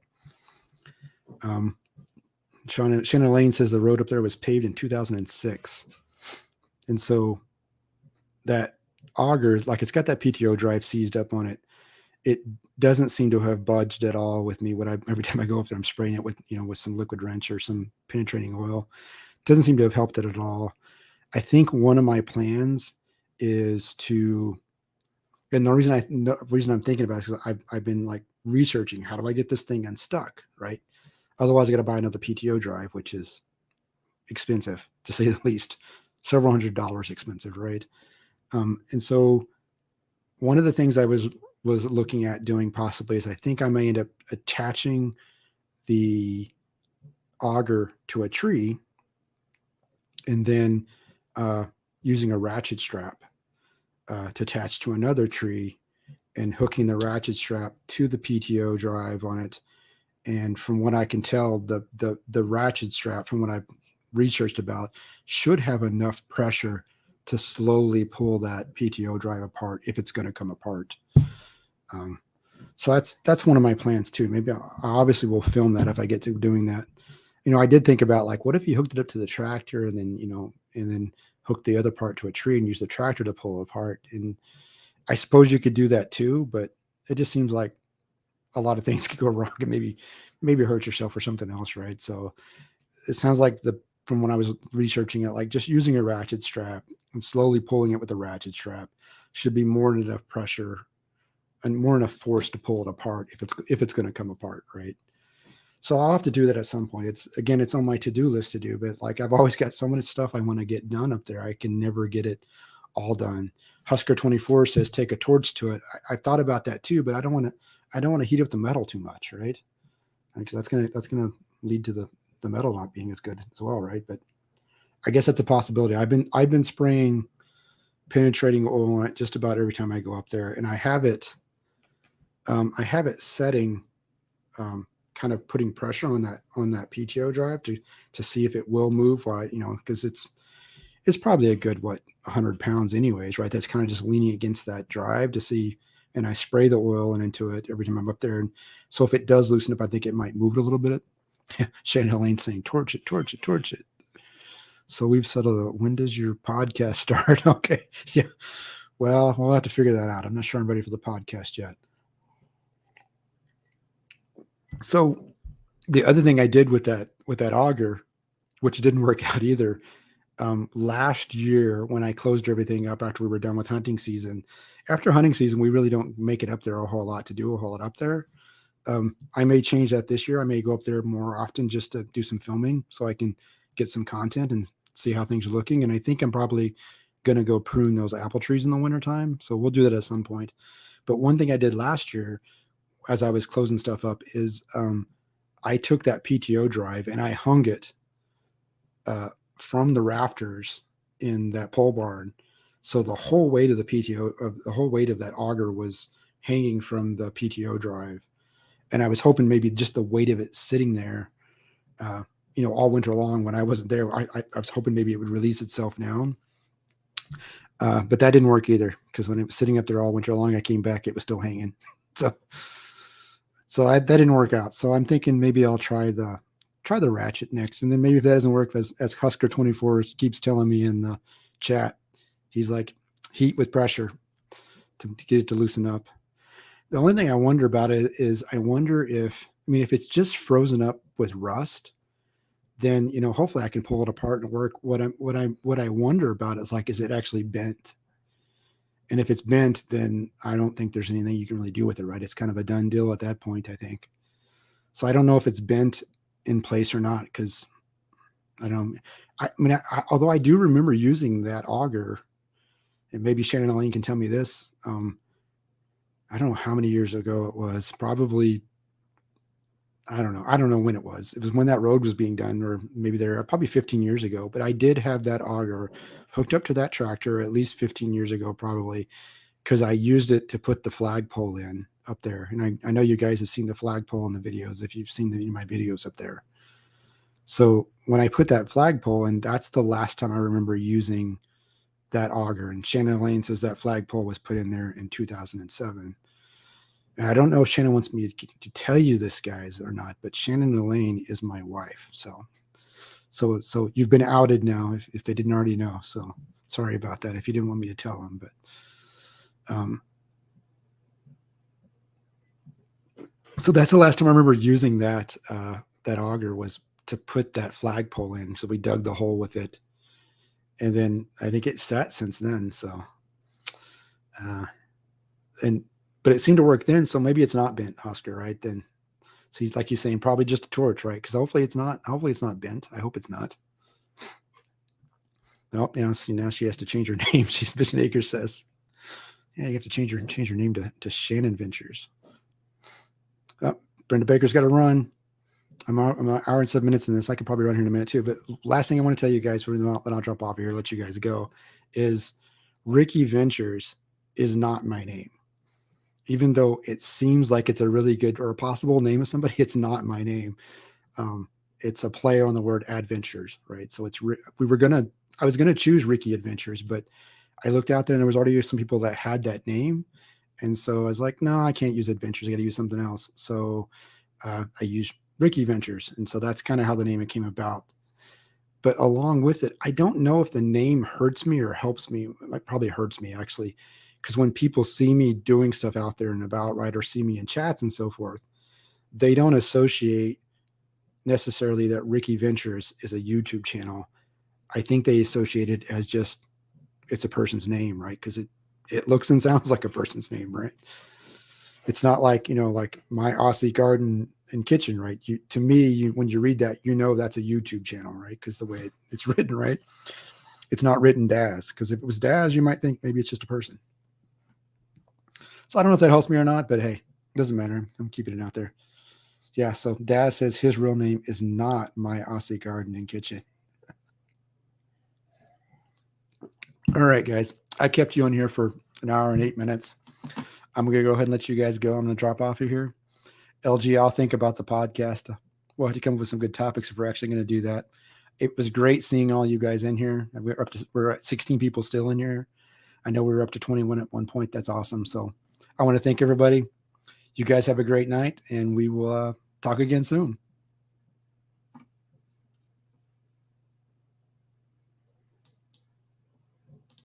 Shannon Lane says the road up there was paved in 2006. And so that auger, like it's got that PTO drive seized up on it. It doesn't seem to have budged at all with me. Every time I go up there, I'm spraying it with some liquid wrench or some penetrating oil. It doesn't seem to have helped it at all. I think one of my plans is to, and the reason I'm thinking about it is because I've been like researching how do I get this thing unstuck, right? Otherwise, I got to buy another PTO drive, which is expensive to say the least, several $100s expensive, right? And so one of the things I was looking at doing possibly is I think I may end up attaching the auger to a tree and then using a ratchet strap to attach to another tree and hooking the ratchet strap to the PTO drive on it. And from what I can tell, the ratchet strap, from what I've researched about, should have enough pressure to slowly pull that PTO drive apart if it's going to come apart. So that's one of my plans too. Maybe I obviously will film that if I get to doing that. I did think about like, what if you hooked it up to the tractor and then hook the other part to a tree and use the tractor to pull it apart. And I suppose you could do that too, but it just seems like a lot of things could go wrong and maybe hurt yourself or something else, right? So it sounds like from when I was researching it, like just using a ratchet strap and slowly pulling it with a ratchet strap should be more than enough pressure and more enough force to pull it apart if it's going to come apart, right? So I'll have to do that at some point. It's on my to-do list to do, but like I've always got so much stuff I want to get done up there. I can never get it all done. Husker 24 says take a torch to it. I thought about that too, but I don't want to heat up the metal too much, right? Because that's gonna lead to the metal not being as good as well, right? But I guess that's a possibility. I've been spraying penetrating oil on it just about every time I go up there, and I have it setting, kind of putting pressure on that PTO drive to see if it will move. While because it's probably a good 100 pounds anyways, right? That's kind of just leaning against that drive to see. And I spray the oil into it every time I'm up there. And so if it does loosen up, I think it might move it a little bit. Shannon Helene saying, torch it, torch it, torch it. So we've settled. When does your podcast start? Okay. Yeah. Well, we'll have to figure that out. I'm not sure I'm ready for the podcast yet. So the other thing I did with that auger, which didn't work out either, last year when I closed everything up after we were done with hunting season, after hunting season, we really don't make it up there a whole lot to do a whole lot up there. I may change that this year. I may go up there more often just to do some filming so I can get some content and see how things are looking. And I think I'm probably going to go prune those apple trees in the wintertime. So we'll do that at some point. But one thing I did last year as I was closing stuff up is I took that PTO drive and I hung it from the rafters in that pole barn. So the whole weight of the whole weight of that auger was hanging from the PTO drive. And I was hoping maybe just the weight of it sitting there, all winter long when I wasn't there, I was hoping maybe it would release itself down. But that didn't work either, because when it was sitting up there all winter long, I came back, it was still hanging. So that didn't work out. So I'm thinking maybe I'll try the ratchet next. And then maybe if that doesn't work, as Husker 24 keeps telling me in the chat, he's like, heat with pressure to get it to loosen up. The only thing I wonder about it is I wonder if it's just frozen up with rust, then, hopefully I can pull it apart and work. What I wonder about is like, is it actually bent? And if it's bent, then I don't think there's anything you can really do with it, right? It's kind of a done deal at that point, I think. So I don't know if it's bent in place or not, because although I do remember using that auger, and maybe Shannon Elaine can tell me this, I don't know how many years ago it was, probably, I don't know when it was. It was when that road was being done, or maybe probably 15 years ago, but I did have that auger hooked up to that tractor at least 15 years ago, probably, because I used it to put the flagpole in up there. And I know you guys have seen the flagpole in the videos, if you've seen my videos up there. So when I put that flagpole in, that's the last time I remember using that auger. And Shannon Lane says that flagpole was put in there in 2007. And I don't know if Shannon wants me to tell you this, guys, or not, but Shannon Elaine is my wife. So you've been outed now if they didn't already know. So sorry about that if you didn't want me to tell them. But so that's the last time I remember using that auger, was to put that flagpole in. So we dug the hole with it, and then I think it sat since then. So, but it seemed to work then. So maybe it's not bent, Oscar, right? Then, so he's like, you're saying, probably just a torch, right? Because hopefully it's not bent. I hope it's not. Oh, now she has to change her name. Vision Acre says, yeah, you have to change your name to Shannon Ventures. Oh, Brenda Baker's got to run. I'm an hour and 7 minutes in this. I could probably run here in a minute too. But last thing I want to tell you guys, then I'll drop off here, let you guys go, is Ricky Ventures is not my name. Even though it seems like it's a really good or a possible name of somebody, it's not my name. It's a play on the word adventures, right? So I was gonna choose Ricky Adventures, but I looked out there and there was already some people that had that name. And so I was like, no, I can't use Adventures. I got to use something else. So I used Ricky Ventures. And so that's kind of how the name came about. But along with it, I don't know if the name hurts me or helps me. It probably hurts me, actually, because when people see me doing stuff out there and about, right, or see me in chats and so forth, they don't associate necessarily that Ricky Ventures is a YouTube channel. I think they associate it as just, it's a person's name, right? Because it looks and sounds like a person's name, right? It's not like, like My Aussie Garden and Kitchen, right? To me, when you read that, that's a YouTube channel, right? Because the way it's written, right? It's not written Daz, because if it was Daz, you might think maybe it's just a person. So I don't know if that helps me or not, but hey, it doesn't matter. I'm keeping it out there. Yeah, so Daz says his real name is not My Aussie Garden and Kitchen. All right, guys. I kept you on here for an hour and 8 minutes. I'm going to go ahead and let you guys go. I'm going to drop off of here. LG, I'll think about the podcast. We'll have to come up with some good topics if we're actually going to do that. It was great seeing all you guys in here. We're at 16 people still in here. I know we were up to 21 at one point. That's awesome. So I want to thank everybody. You guys have a great night, and we will talk again soon.